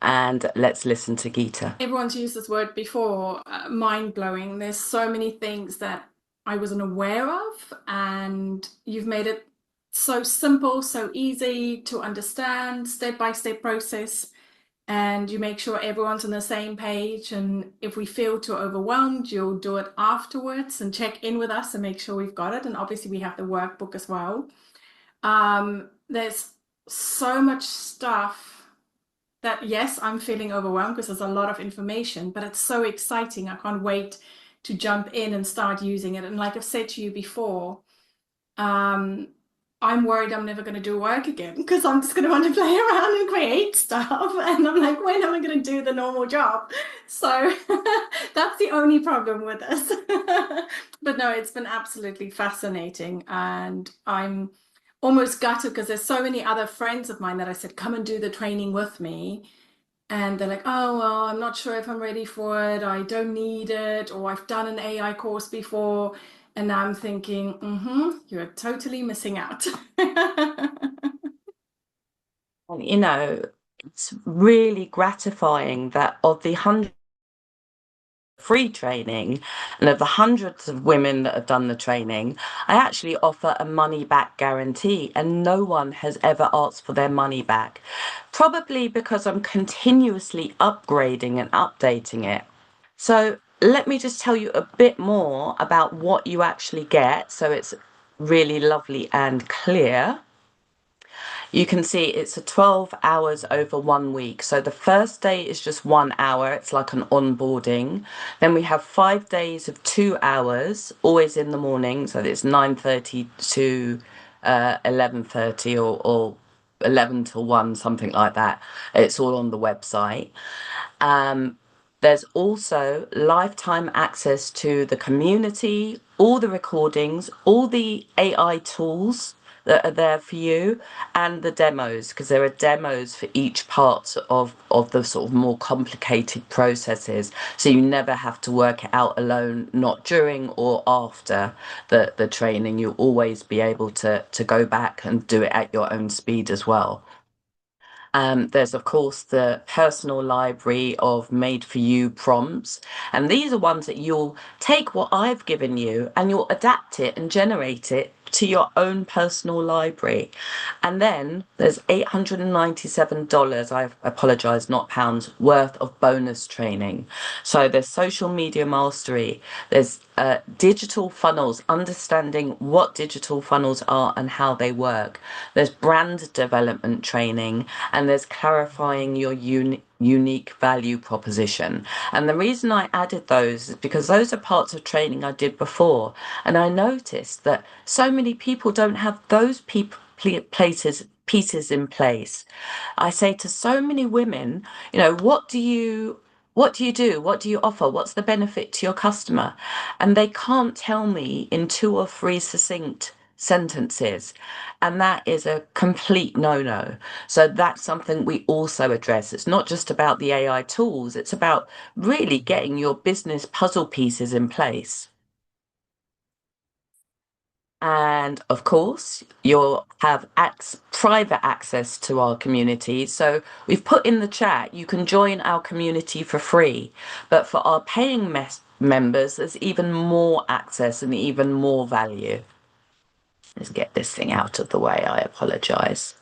And let's listen to Geeta. Everyone's used this word before, mind-blowing. There's so many things that I wasn't aware of, and you've made it so simple, so easy to understand, step-by-step process, and you make sure everyone's on the same page. And if we feel too overwhelmed, you'll do it afterwards and check in with us and make sure we've got it. And obviously we have the workbook as well. There's so much stuff that, yes, I'm feeling overwhelmed because there's a lot of information, but it's so exciting. I can't wait to jump in and start using it. And like I've said to you before, I'm worried I'm never going to do work again because I'm just going to want to play around and create stuff. And I'm like, when am I going to do the normal job? So that's the only problem with this. But no, it's been absolutely fascinating. And I'm almost gutted because there's so many other friends of mine that I said, come and do the training with me. And they're like, oh, well, I'm not sure if I'm ready for it. I don't need it. Or I've done an AI course before. And now I'm thinking, you're totally missing out. You know, it's really gratifying that of the hundred free training and of the hundreds of women that have done the training, I actually offer a money back guarantee, and no one has ever asked for their money back. Probably because I'm continuously upgrading and updating it. So let me just tell you a bit more about what you actually get, so it's really lovely and clear. You can see it's a 12 hours over 1 week. So the first day is just 1 hour. It's like an onboarding. Then we have 5 days of 2 hours, always in the morning. So it's 9:30 to 11:30 or 11 till 1, something like that. It's all on the website. Um, there's also lifetime access to the community, all the recordings, all the AI tools that are there for you, and the demos, because there are demos for each part of the sort of more complicated processes. So you never have to work it out alone, not during or after the training. You'll always be able to go back and do it at your own speed as well. There's, of course, the personal library of made for you prompts. And these are ones that you'll take what I've given you and you'll adapt it and generate it to your own personal library. And then there's $897, I apologize, not pounds, worth of bonus training. So there's social media mastery, there's digital funnels, understanding what digital funnels are and how they work. There's brand development training, and there's clarifying your unique value proposition. And the reason I added those is because those are parts of training I did before. And I noticed that so many people don't have those pieces in place. I say to so many women, what do you do? What do you offer? What's the benefit to your customer? And they can't tell me in 2 or 3 succinct sentences. And that is a complete no-no. So that's something we also address. It's not just about the AI tools, it's about really getting your business puzzle pieces in place. And of course, you'll have private access to our community. So we've put in the chat, you can join our community for free. But for our paying members, there's even more access and even more value. Let's get this thing out of the way. I apologize.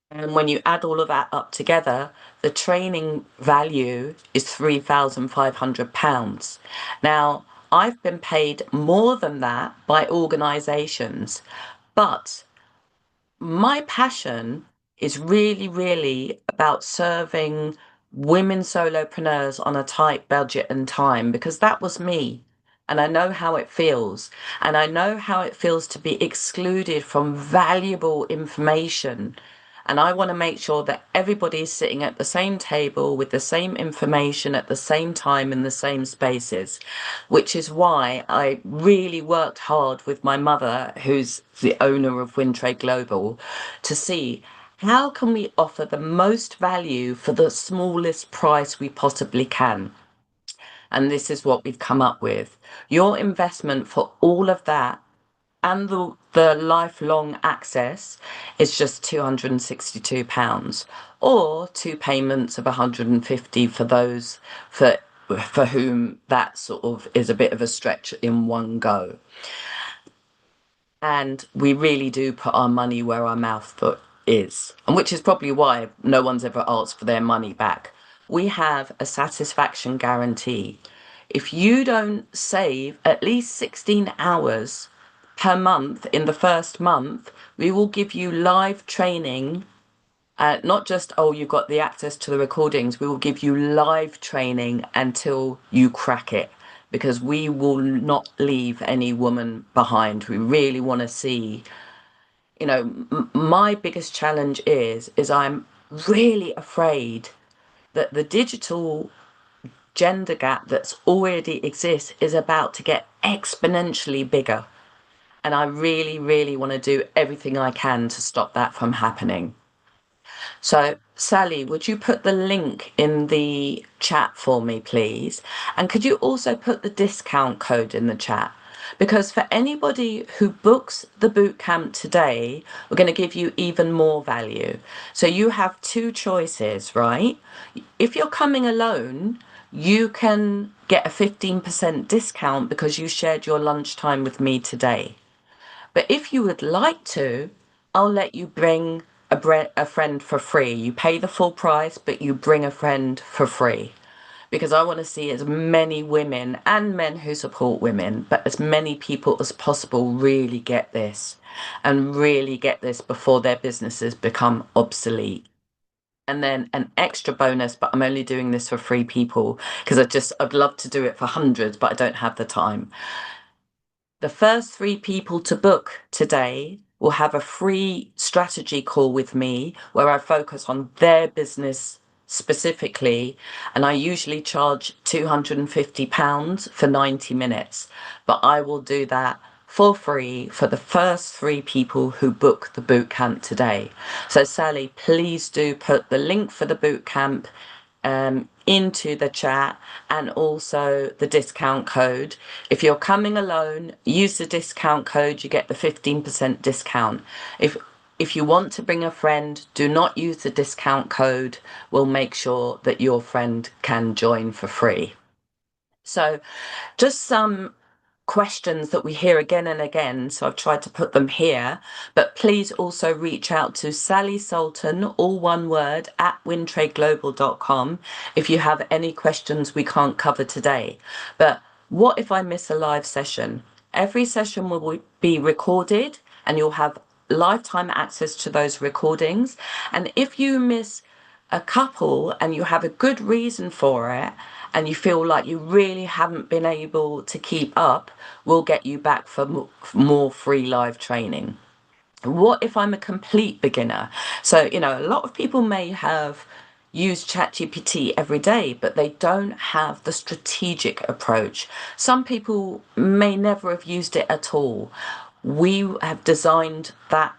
And when you add all of that up together, the training value is £3,500. Now, I've been paid more than that by organizations, but my passion is really, really about serving women solopreneurs on a tight budget and time, because that was me. And I know how it feels. And I know how it feels to be excluded from valuable information. And I want to make sure that everybody is sitting at the same table with the same information at the same time in the same spaces, which is why I really worked hard with my mother, who's the owner of Wintrade Global, to see how can we offer the most value for the smallest price we possibly can. And this is what we've come up with. Your investment for all of that and the lifelong access is just £262, or 2 payments of 150 for those for whom that sort of is a bit of a stretch in one go. And we really do put our money where our mouth is, and which is probably why no one's ever asked for their money back. We have a satisfaction guarantee. If you don't save at least 16 hours per month in the first month, we will give you live training. Not just, oh, you've got the access to the recordings, we will give you live training until you crack it, because we will not leave any woman behind. We really want to see, my biggest challenge is I'm really afraid that the digital gender gap that's already exists is about to get exponentially bigger. And I really, really want to do everything I can to stop that from happening. So, Sally, would you put the link in the chat for me, please? And could you also put the discount code in the chat? because for anybody who books the boot camp today, we're going to give you even more value. So you have two choices, right? If you're coming alone, you can get a 15% discount because you shared your lunchtime with me today. But if you would like to, I'll let you bring a friend for free. You pay the full price, but you bring a friend for free. Because I want to see as many women and men who support women, but as many people as possible really get this and really get this before their businesses become obsolete. And then an extra bonus, but I'm only doing this for 3 people because I'd love to do it for hundreds, but I don't have the time. The first 3 people to book today will have a free strategy call with me where I focus on their business specifically. And I usually charge £250 for 90 minutes, but I will do that for free for the first 3 people who book the bootcamp today. So Sally, please do put the link for the bootcamp into the chat and also the discount code. If you're coming alone, use the discount code, you get the 15% discount. If you want to bring a friend, do not use the discount code. We'll make sure that your friend can join for free. So just some questions that we hear again and again, so I've tried to put them here, but please also reach out to Sally Sultan, all one word, at wintradeglobal.com if you have any questions we can't cover today. But what if I miss a live session? Every session will be recorded and you'll have lifetime access to those recordings. And if you miss a couple and you have a good reason for it, and you feel like you really haven't been able to keep up, we'll get you back for more free live training. What if I'm a complete beginner? So, a lot of people may have used ChatGPT every day, but they don't have the strategic approach. Some people may never have used it at all. We have designed that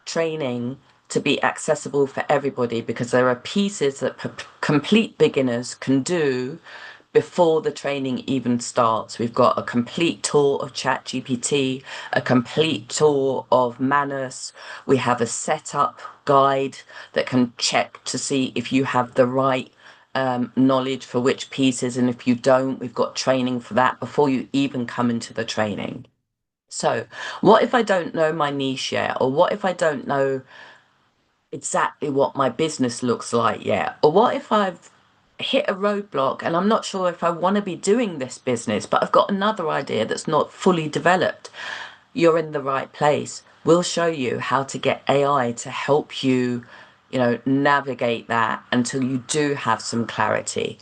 training to be accessible for everybody because there are pieces that complete beginners can do before the training even starts. We've got a complete tour of ChatGPT, a complete tour of Manus. We have a setup guide that can check to see if you have the right knowledge for which pieces, and if you don't, we've got training for that before you even come into the training. So what if I don't know my niche yet? Or what if I don't know exactly what my business looks like yet? Or what if I've hit a roadblock and I'm not sure if I want to be doing this business, but I've got another idea that's not fully developed? You're in the right place. We'll show you how to get AI to help you, navigate that until you do have some clarity,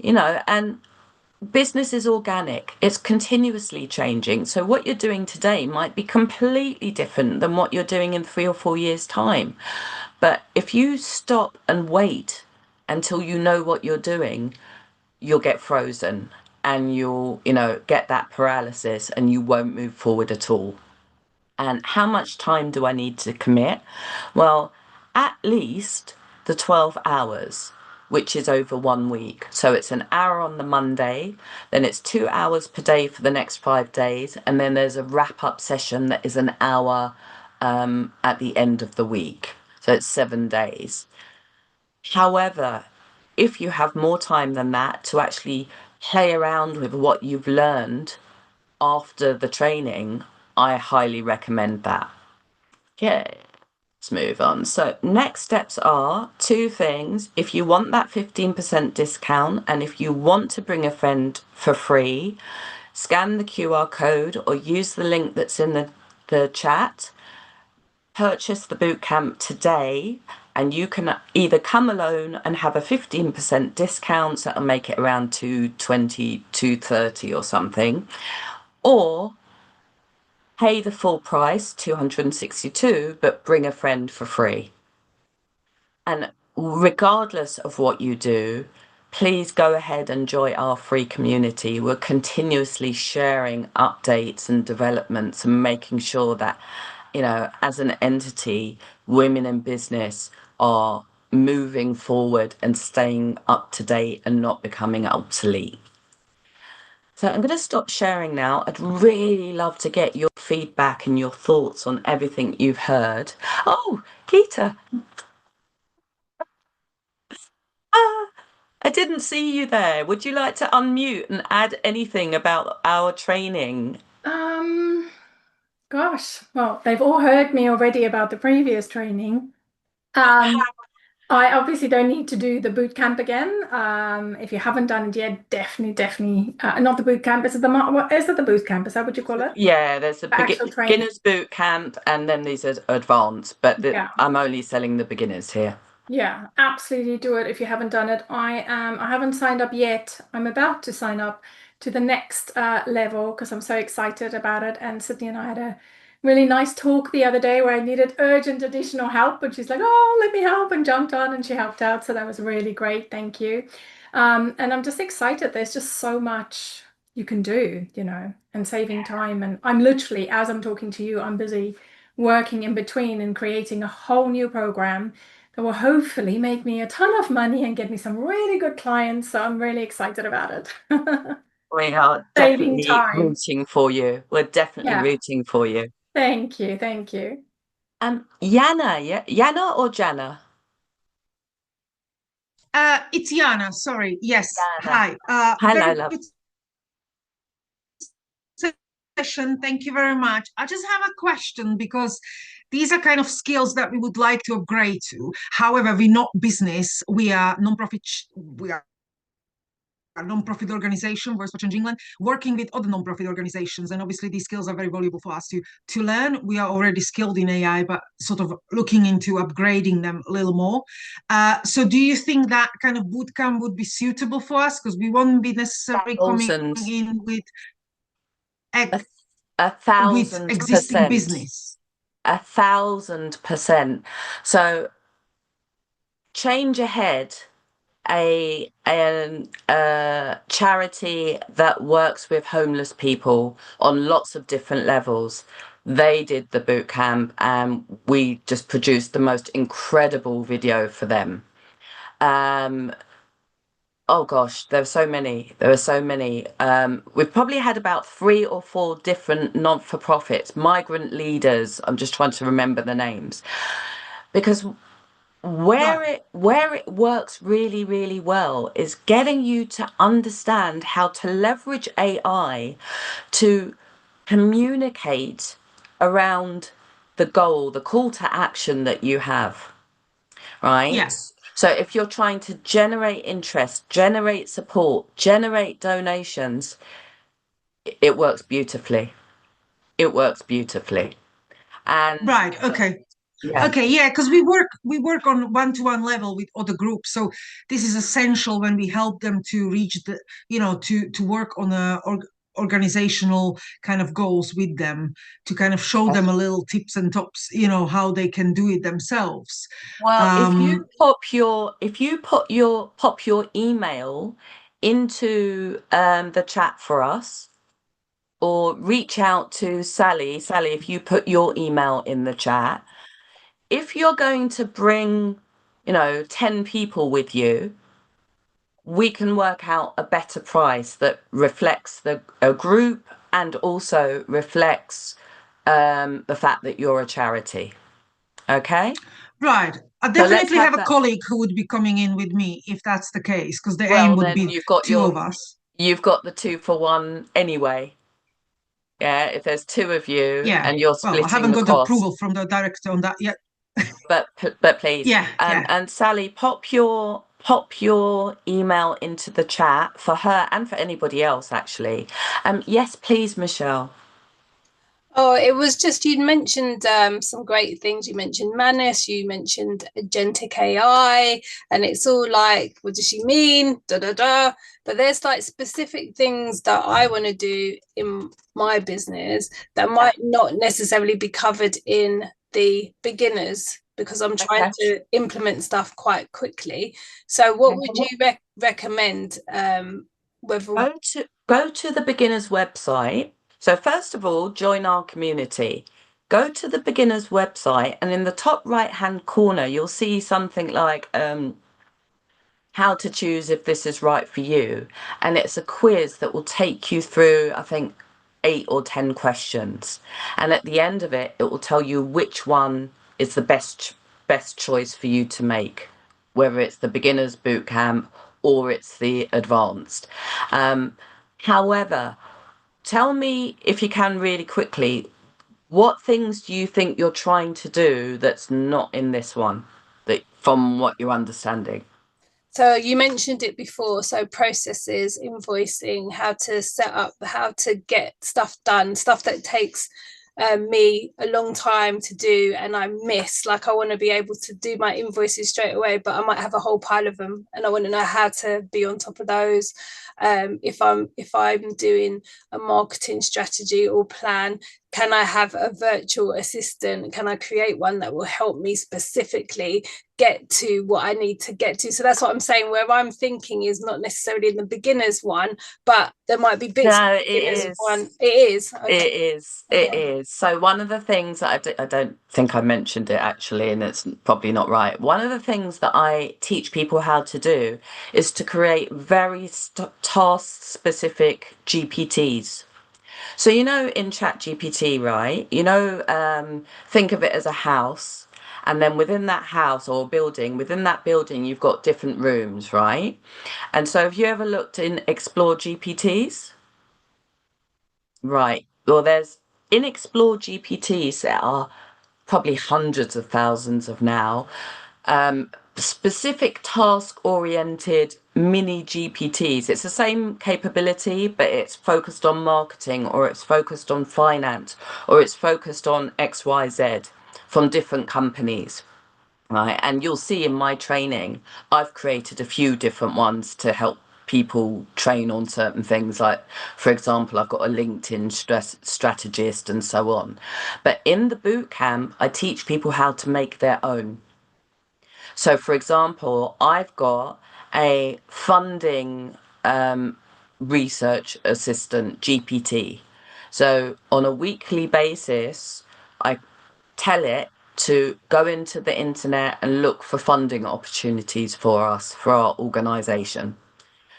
and business is organic. It's continuously changing. So what you're doing today might be completely different than what you're doing in 3 or 4 years' time. But if you stop and wait until you know what you're doing, you'll get frozen and you'll, get that paralysis and you won't move forward at all. And how much time do I need to commit? Well, at least the 12 hours, which is over 1 week. So it's an hour on the Monday, then it's 2 hours per day for the next 5 days, and then there's a wrap-up session that is an hour at the end of the week. So it's 7 days. However, if you have more time than that to actually play around with what you've learned after the training, I highly recommend that. Okay, let's move on. So next steps are 2 things. If you want that 15% discount and if you want to bring a friend for free, scan the QR code or use the link that's in the chat. Purchase the bootcamp today and you can either come alone and have a 15% discount, so that'll make it around 220, 230 or something, or pay the full price, 262, but bring a friend for free. And regardless of what you do, please go ahead and join our free community. We're continuously sharing updates and developments and making sure that, as an entity, women in business are moving forward and staying up to date and not becoming obsolete. So I'm going to stop sharing now. I'd really love to get your feedback and your thoughts on everything you've heard. Oh, Geeta. Ah, I didn't see you there. Would you like to unmute and add anything about our training? Um, Gosh, well, they've all heard me already about the previous training. I obviously don't need to do the boot camp again. If you haven't done it yet, definitely, not the boot camp. What is it? The boot camp? Is that what you call it? Yeah, there's a The actual training. beginner's boot camp and then these are advanced, but Yeah. I'm only selling the beginners here. Yeah, absolutely do it if you haven't done it. I haven't signed up yet. I'm about to sign up to the next level because I'm so excited about it. And Sydney and I had a really nice talk the other day where I needed urgent additional help, but she's like, "Oh, let me help," and jumped on and she helped out. So that was really great. Thank you. And I'm just excited. There's just so much you can do, and saving time. And I'm literally, as I'm talking to you, I'm busy working in between and creating a whole new program that will hopefully make me a ton of money and get me some really good clients. So I'm really excited about it. We are Saving definitely time. rooting for you. We're definitely Yeah. rooting for you. Thank you. Thank you. Yana, yeah, Yana or Jana? It's Yana, sorry. Yes. Yana. Hi. Hello, Very love. good session. Thank you very much. I just have a question because these are kind of skills that we would like to upgrade to. However, we're not business. We are non-profit. We are a non-profit organization, Voice for Change England, working with other non-profit organizations. And obviously these skills are very valuable for us to learn. We are already skilled in AI, but sort of looking into upgrading them a little more. So do you think that kind of bootcamp would be suitable for us? Because we won't be necessarily coming Thousands, in with a, a thousand existing percent, business. 1,000%. So Change Ahead, a charity that works with homeless people on lots of different levels. They did the boot camp and we just produced the most incredible video for them. Oh gosh, there were so many. There were so many. We've probably had about 3 or 4 different non-for-profits, migrant leaders. I'm just trying to remember the names because Right. where it works really, really well is getting you to understand how to leverage AI to communicate around the goal, the call to action that you have, right? Yeah. So if you're trying to generate interest, generate support, generate donations, it works beautifully. It works beautifully. And Right. Okay. yeah, Okay, yeah, because we work on one-to-one level with other groups, so this is essential when we help them to reach the, to work on organizational kind of goals with them, to kind of show them a little tips and tops, how they can do it themselves. well, Um, if you pop your email into the chat for us, or reach out to Sally. Sally, if you put your email in the chat, if you're going to bring, 10 people with you, we can work out a better price that reflects a group and also reflects the fact that you're a charity. Okay? right. I So let's definitely have have a that. colleague who would be coming in with me if that's the case, because the aim Well, would then be two of us. you've got the 2 for 1 anyway. Yeah, if there's 2 of you Yeah. and you're Well, I splitting haven't the got cost, approval from the director on that yet. but please, Yeah, yeah. and Sally, pop your email into the chat for her and for anybody else actually. Yes, please, Michelle. Oh, it was just you'd mentioned some great things. You mentioned Manus, you mentioned agentic AI, and it's all like, what does she mean? Da da da. But there's like specific things that I want to do in my business that might not necessarily be covered in the beginners because I'm trying Okay. to implement stuff quite quickly. So, what would you recommend? Whether Go to the beginners website. So first of all, join our community. Go to the beginners website, and in the top right hand corner, you'll see something like how to choose if this is right for you. And it's a quiz that will take you through, I think, 8 or 10 questions. And at the end of it, it will tell you which one is the best choice for you to make, whether it's the beginner's boot camp or it's the advanced. However, tell me if you can really quickly, what things do you think you're trying to do that's not in this one, that from what you're understanding? So you mentioned it before. So processes, invoicing, how to set up, how to get stuff done, stuff that takes me a long time to do and I miss. Like I want to be able to do my invoices straight away, but I might have a whole pile of them, and I want to know how to be on top of those. If I'm doing a marketing strategy or plan, can I have a virtual assistant? Can I create one that will help me specifically get to what I need to get to? So that's what I'm saying, where I'm thinking is not necessarily in the beginner's one, but there might be bits No, of it the beginner's is. one. It is. Okay. It is. It Okay. is. So one of the things that I don't think I mentioned it actually, and it's probably not right. One of the things that I teach people how to do is to create very task-specific GPTs. So in Chat GPT, right? Think of it as a house, and then within that house or building, within that building, you've got different rooms, right? And so have you ever looked in Explore GPTs? Right. Well, there's in Explore GPTs, there are probably hundreds of thousands of now, specific task-oriented mini GPTs. It's the same capability, but it's focused on marketing, or it's focused on finance, or it's focused on XYZ from different companies. Right. And you'll see in my training, I've created a few different ones to help people train on certain things. Like, for example, I've got a LinkedIn strategist and so on. But in the boot camp, I teach people how to make their own. So, for example, I've got a funding research assistant, GPT. So, on a weekly basis, I tell it to go into the internet and look for funding opportunities for us, for our organization.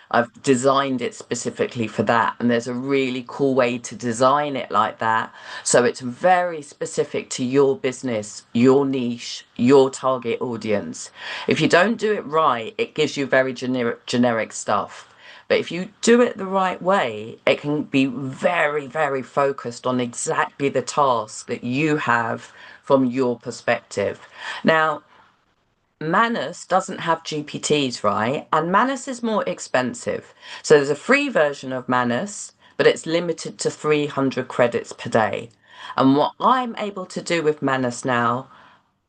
I've designed it specifically for that. And there's a really cool way to design it like that. So it's very specific to your business, your niche, your target audience. If you don't do it right, it gives you very generic stuff. But if you do it the right way, it can be very, very focused on exactly the task that you have from your perspective. Now, Manus doesn't have GPTs, right? And Manus is more expensive. So there's a free version of Manus, but it's limited to 300 credits per day. And what I'm able to do with Manus now,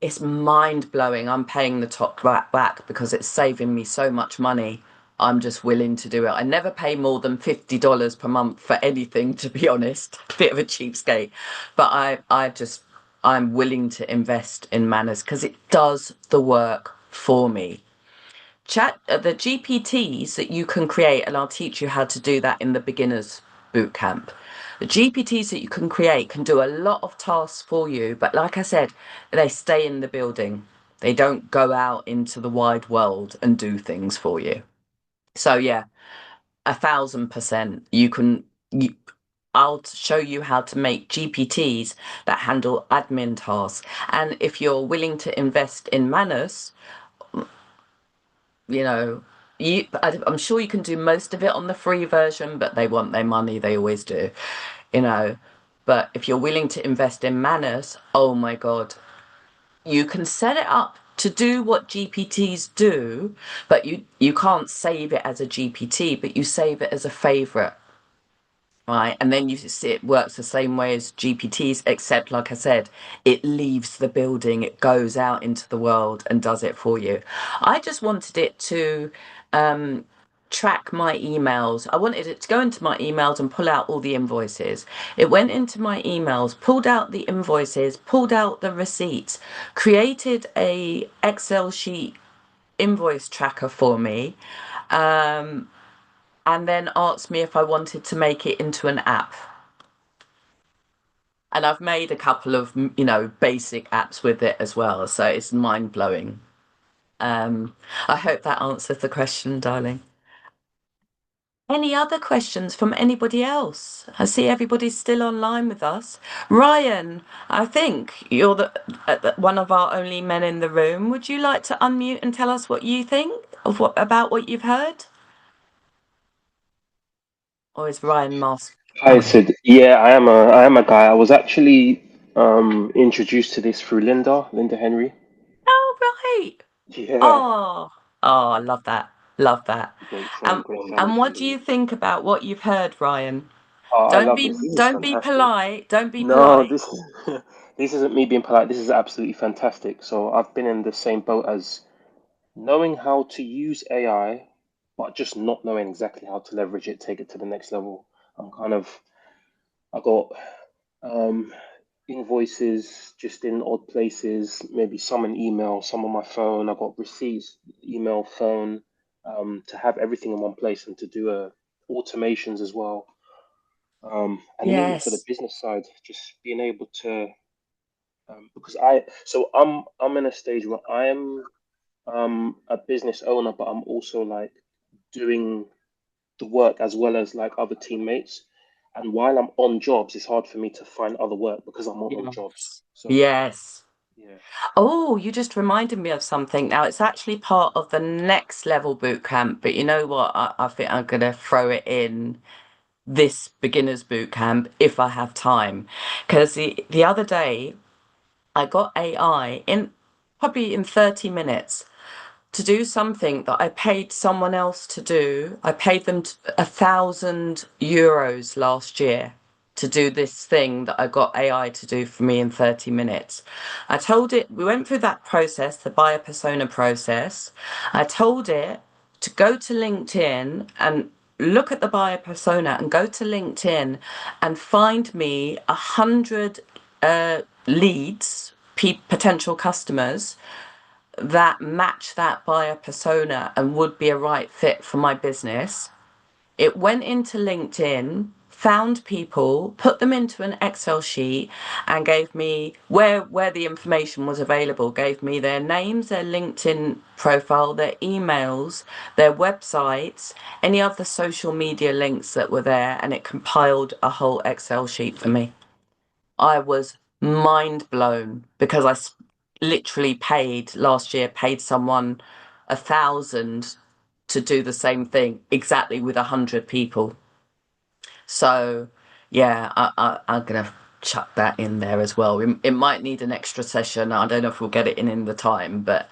it's mind blowing. I'm paying the top back because it's saving me so much money. I'm just willing to do it. I never pay more than $50 per month for anything, to be honest. Bit of a cheapskate. But I'm willing to invest in Manners because it does the work for me. The GPTs that you can create, and I'll teach you how to do that in the beginners boot camp. The GPTs that you can create can do a lot of tasks for you, but like I said, they stay in the building. They don't go out into the wide world and do things for you. So yeah, 1,000%. I'll show you how to make GPTs that handle admin tasks. And if you're willing to invest in Manus, you know, I'm sure you can do most of it on the free version, but they want their money. They always do, you know. But if you're willing to invest in Manus, oh my God, you can set it up to do what GPTs do, but you can't save it as a GPT, but you save it as a favorite. Right, and then you see it works the same way as GPTs, except like I said, it leaves the building, it goes out into the world and does it for you. I just wanted it to track my emails. I wanted it to go into my emails and pull out all the invoices. It went into my emails, pulled out the invoices, pulled out the receipts, created a Excel sheet invoice tracker for me. And then asked me if I wanted to make it into an app. And I've made a couple of, basic apps with it as well. So it's mind blowing. I hope that answers the question, darling. Any other questions from anybody else? I see everybody's still online with us. Ryan, I think you're one of our only men in the room. Would you like to unmute and tell us what you think of about what you've heard? Or is Ryan masked? Hi, Sid. Yeah, I am a guy. I was actually introduced to this through Linda Henry. Oh, right. Yeah, Oh, oh, I love that. Love that. great friend, Um, great friend. and what do you think about what you've heard, Ryan? Oh, I Don't love be this. This is don't be fantastic. polite. Don't be No, polite. this this isn't me being polite. This is absolutely fantastic. So I've been in the same boat as knowing how to use AI, but just not knowing exactly how to leverage it, take it to the next level. I'm kind of I got um invoices just in odd places, maybe some in email, some on my phone. I got receipts, email, phone, to have everything in one place and to do automations as well. And then even for the Yes. business side, just being able to, because I'm in a stage where I'm a business owner, but I'm also like doing the work as well as like other teammates. And while I'm on jobs, it's hard for me to find other work because I'm not on jobs. Yes. So Yes. yeah. Oh, you just reminded me of something. Now, it's actually part of the next level boot camp, but you know what? I think I'm going to throw it in this beginner's boot camp if I have time. Because the other day, I got AI in probably in 30 minutes to do something that I paid someone else to do. I paid them €1,000 last year to do this thing that I got AI to do for me in 30 minutes. I told it, we went through that process, the buyer persona process. I told it to go to LinkedIn and look at the buyer persona and go to LinkedIn and find me 100 leads, potential customers that match that buyer persona and would be a right fit for my business. It went into LinkedIn, found people, put them into an Excel sheet, and gave me where the information was available, gave me their names, their LinkedIn profile, their emails, their websites, any other social media links that were there, and it compiled a whole Excel sheet for me. I was mind blown because literally last year, paid someone 1,000 to do the same thing exactly with 100 people. So yeah, I'm gonna chuck that in there as well. It might need an extra session. I don't know if we'll get it in the time, but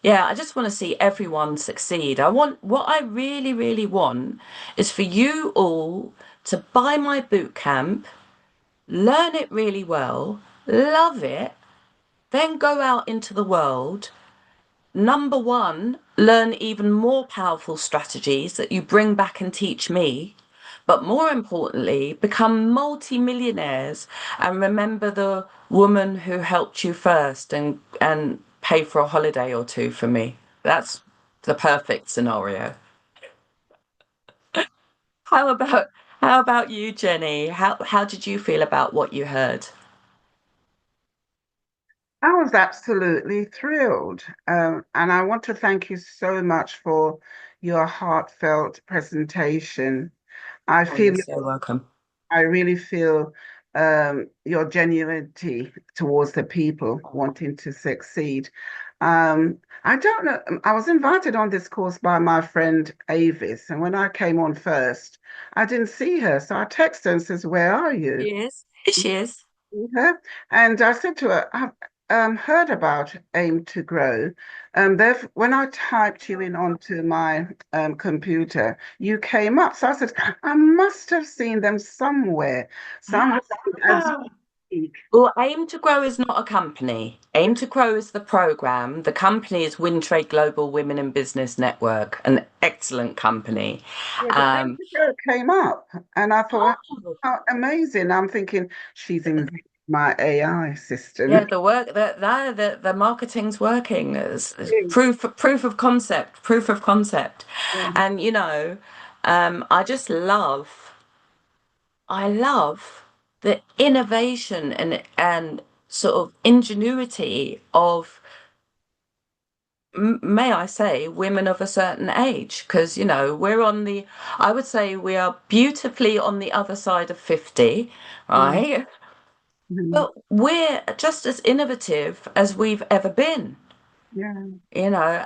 yeah, I just want to see everyone succeed. What I really, really want is for you all to buy my boot camp, learn it really well, love it, then go out into the world. Number one, learn even more powerful strategies that you bring back and teach me. But more importantly, become multi-millionaires and remember the woman who helped you first and pay for a holiday or two for me. That's the perfect scenario. How about how about you, Jenny? How did you feel about what you heard? I was absolutely thrilled. And I want to thank you so much for your heartfelt presentation. I Oh, you're feel, so welcome. I really feel your genuinity towards the people wanting to succeed. I don't know. I was invited on this course by my friend Avis, and when I came on first, I didn't see her. So I texted her and says, "Where are you?" She is. She is. Her. And I said to her, I've heard about Aim2Grow. When I typed you in onto my computer, you came up. So I said, I must have seen them somewhere. Somewhere as you speak. Well, Aim2Grow is not a company. Aim2Grow is the program. The company is Trade Global Women in Business Network, an excellent company. Yeah, but Um, Aim2Grow came up, and I thought, oh, how amazing. I'm thinking, she's in my AI yeah, system. the work the marketing's working. It's proof of concept, proof of concept. Yeah. And I love the innovation and sort of ingenuity of may I say, women of a certain age, because, we're I would say we are beautifully on the other side of 50, right? Mhm. But we're just as innovative as we've ever been. Yeah.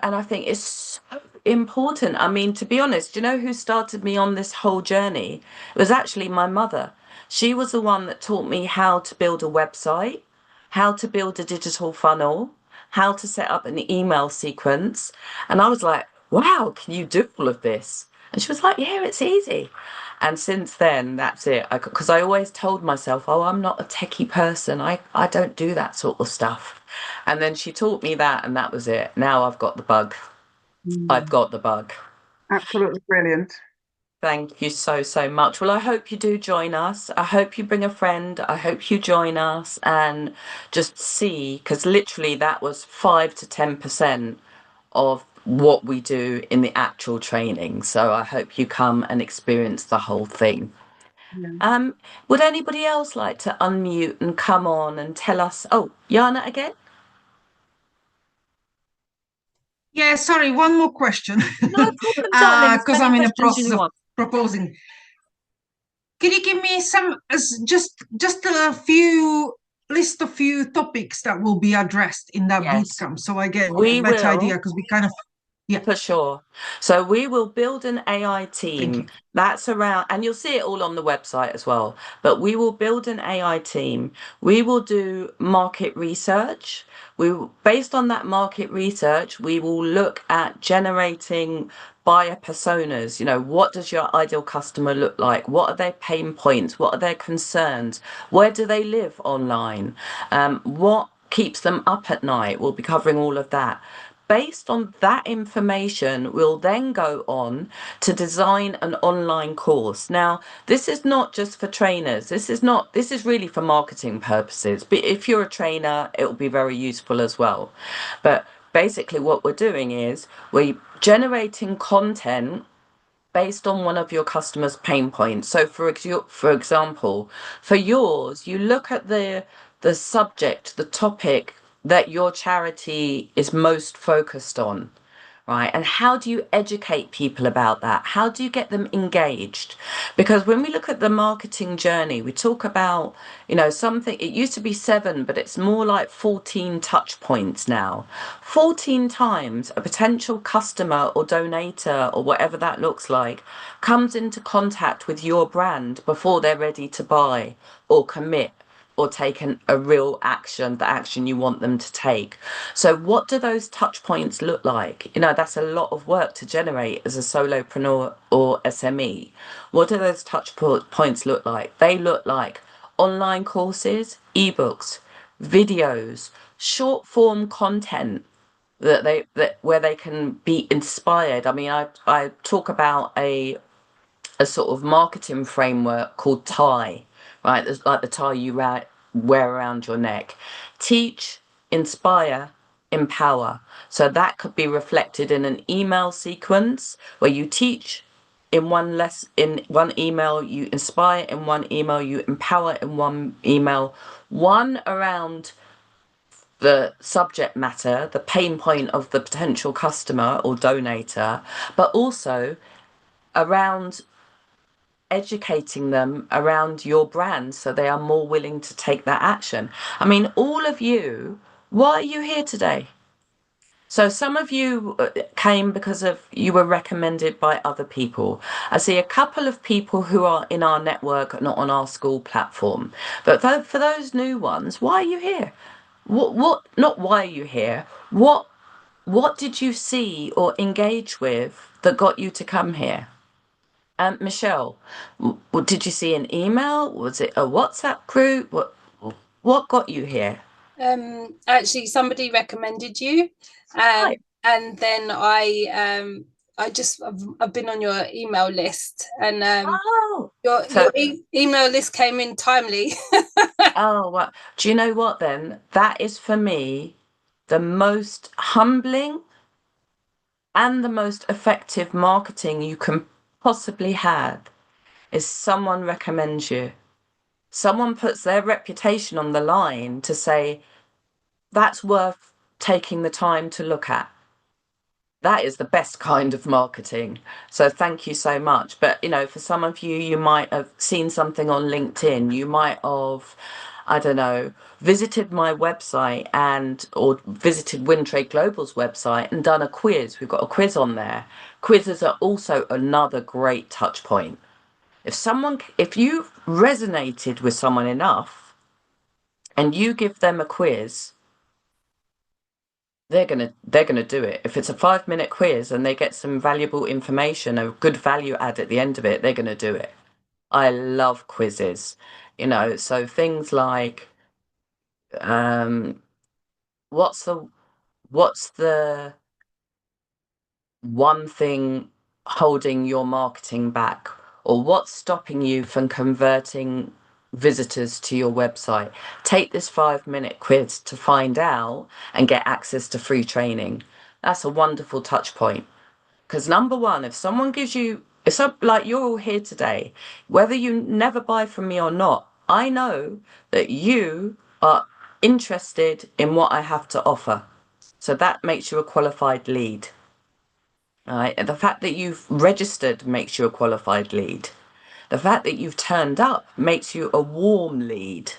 And I think it's so important. I mean, to be honest, do you know who started me on this whole journey? It was actually my mother. She was the one that taught me how to build a website, how to build a digital funnel, how to set up an email sequence. And I was like, wow, can you do all of this? And she was like, yeah, it's easy. And since then, that's it. Because I always told myself, oh, I'm not a techie person. I don't do that sort of stuff. And then she taught me that, and that was it. Now I've got the bug. I've Mm. got the bug. Absolutely brilliant. Thank you so, so much. Well, I hope you do join us. I hope you bring a friend. I hope you join us and just see, because literally that was 5 to 10% of what we do in the actual training. So I hope you come and experience the whole thing. Yeah. Um, would anybody else like to unmute and come on and tell us? Oh, Yana again? Yeah, sorry, one more question. No problem, darling. As Because many I'm in the questions as process you of want. proposing. Can you give me just a few list of few topics that will be addressed in that boot Yes, camp so I get a we better idea? will. Because we kind of, yeah, For sure. So we will build an AI thank team you. that's around, and you'll see it all on the website as well. But we will build an AI team. We will do market research. Based on that market research, we will look at generating buyer personas. What does your ideal customer look like? What are their pain points? What are their concerns? Where do they live online? What keeps them up at night? We'll be covering all of that. Based on that information, we'll then go on to design an online course. Now, this is not just for trainers. This is really for marketing purposes. But if you're a trainer, it will be very useful as well. But basically, what we're doing is we're generating content based on one of your customers' pain points. So for example, for yours, you look at the subject, the topic that your charity is most focused on, right? And how do you educate people about that? How do you get them engaged? Because when we look at the marketing journey, we talk about, something, it used to be 7, but it's more like 14 touch points now. 14 times a potential customer or donator or whatever that looks like comes into contact with your brand before they're ready to buy or commit or take a real action, the action you want them to take. So what do those touch points look like? That's a lot of work to generate as a solopreneur or SME. What do those points look like? They look like online courses, ebooks, videos, short form content that where they can be inspired. I mean, I talk about a sort of marketing framework called tie, right? There's like the tie you wear around your neck. Teach, inspire, empower. So that could be reflected in an email sequence where you teach in one email, you inspire in one email, you empower in one email, one around the subject matter, the pain point of the potential customer or donator, but also around educating them around your brand so they are more willing to take that action. I mean, all of you, why are you here today? So some of you came because of you were recommended by other people. I see a couple of people who are in our network, not on our school platform. But for those new ones, why are you here? Not why are you here? What did you see or engage with that got you to come here? Michelle, did you see an email? Was it a WhatsApp group? What got you here? Actually, somebody recommended you, Right. and then I've been on your email list, and Oh, your so email list came in timely. well, do you know what then? That is for me the most humbling and the most effective marketing you can possibly have is someone recommends you. Someone puts their reputation on the line to say that's worth taking the time to look at. that is the best kind of marketing. So thank you so much. But for some of you, you might have seen something on LinkedIn. You might have, I don't know, visited my website or visited Wintrade Global's website and done a quiz. We've got a quiz on there. Quizzes are also another great touch point. If you've resonated with someone enough and you give them a quiz, they're gonna do it. If it's a 5-minute quiz and they get some valuable information, a good value add at the end of it, they're gonna do it. I love quizzes, so things like um what's the what's the one thing holding your marketing back, or what's stopping you from converting visitors to your website? Take this 5-minute quiz to find out and get access to free training. That's a wonderful touch point. Because number one, if someone gives you, like you're all here today, whether you never buy from me or not, I know that you are interested in what I have to offer. So that makes you a qualified lead. All right. And the fact that you've registered makes you a qualified lead. The fact that you've turned up makes you a warm lead.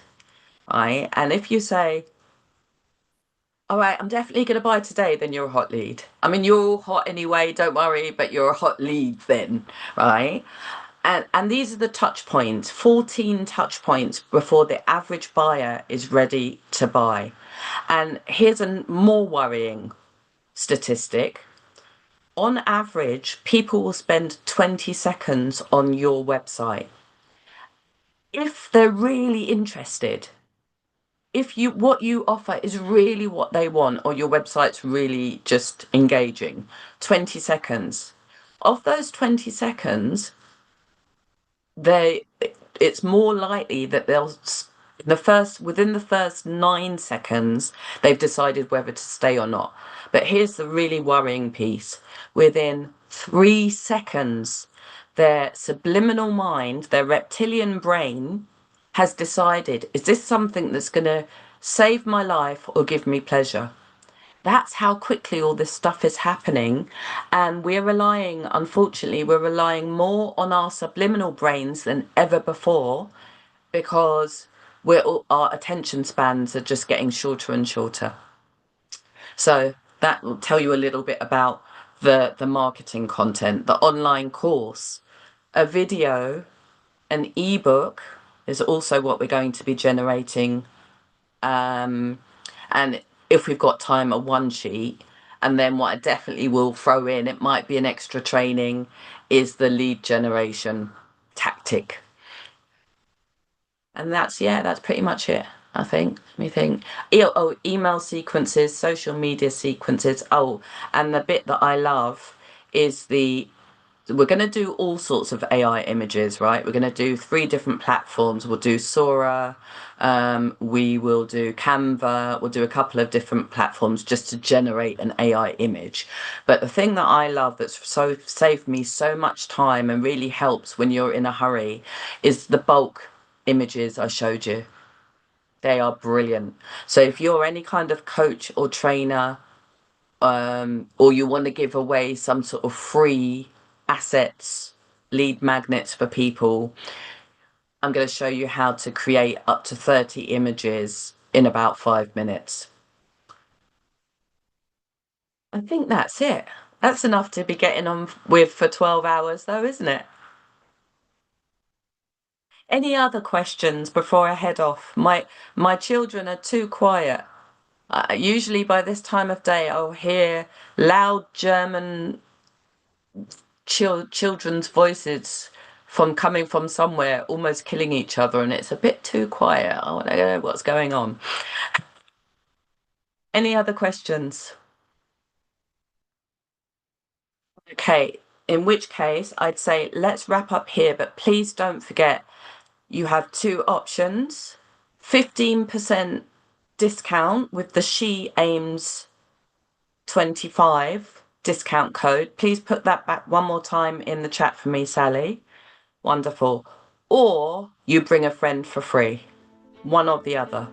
Right. And if you say, all right, I'm definitely going to buy today, then you're a hot lead. I mean, you're all hot anyway, don't worry, but you're a hot lead then, right? And these are the touch points, 14 touch points before the average buyer is ready to buy. And here's a more worrying statistic. On average, people will spend 20 seconds on your website. If they're really interested, if what you offer is really what they want, or your website's really just engaging, 20 seconds. Of those 20 seconds, it's more likely that within the first 9 seconds, they've decided whether to stay or not. But here's the really worrying piece. Within 3 seconds, their subliminal mind, their reptilian brain, has decided, is this something that's going to save my life or give me pleasure? That's how quickly all this stuff is happening. And unfortunately, we're relying more on our subliminal brains than ever before, because our attention spans are just getting shorter and shorter. So that will tell you a little bit about the marketing content, the online course, a video, an ebook is also what we're going to be generating. And if we've got time, a one sheet. And then what I definitely will throw in, it might be an extra training, is the lead generation tactic. And that's pretty much it, I think. Let me think. Email sequences, social media sequences. Oh, and the bit that I love is we're going to do all sorts of AI images, right? We're going to do 3 different platforms. We'll do Sora, we will do Canva, we'll do a couple of different platforms just to generate an AI image. But the thing that I love that's saved me so much time and really helps when you're in a hurry is the bulk images I showed you. They are brilliant. So if you're any kind of coach or trainer, or you want to give away some sort of free assets, lead magnets for people, I'm going to show you how to create up to 30 images in about 5 minutes. I think that's it. That's enough to be getting on with for 12 hours though, isn't it? Any other questions before I head off? My children are too quiet. Usually by this time of day, I'll hear loud German children's voices coming from somewhere, almost killing each other, and it's a bit too quiet. I want to know what's going on. Any other questions? Okay, in which case I'd say let's wrap up here, but please don't forget you have 2 options. 15% discount with the She Aims 25 discount code. Please put that back one more time in the chat for me, Sally. Wonderful. Or you bring a friend for free. One or the other.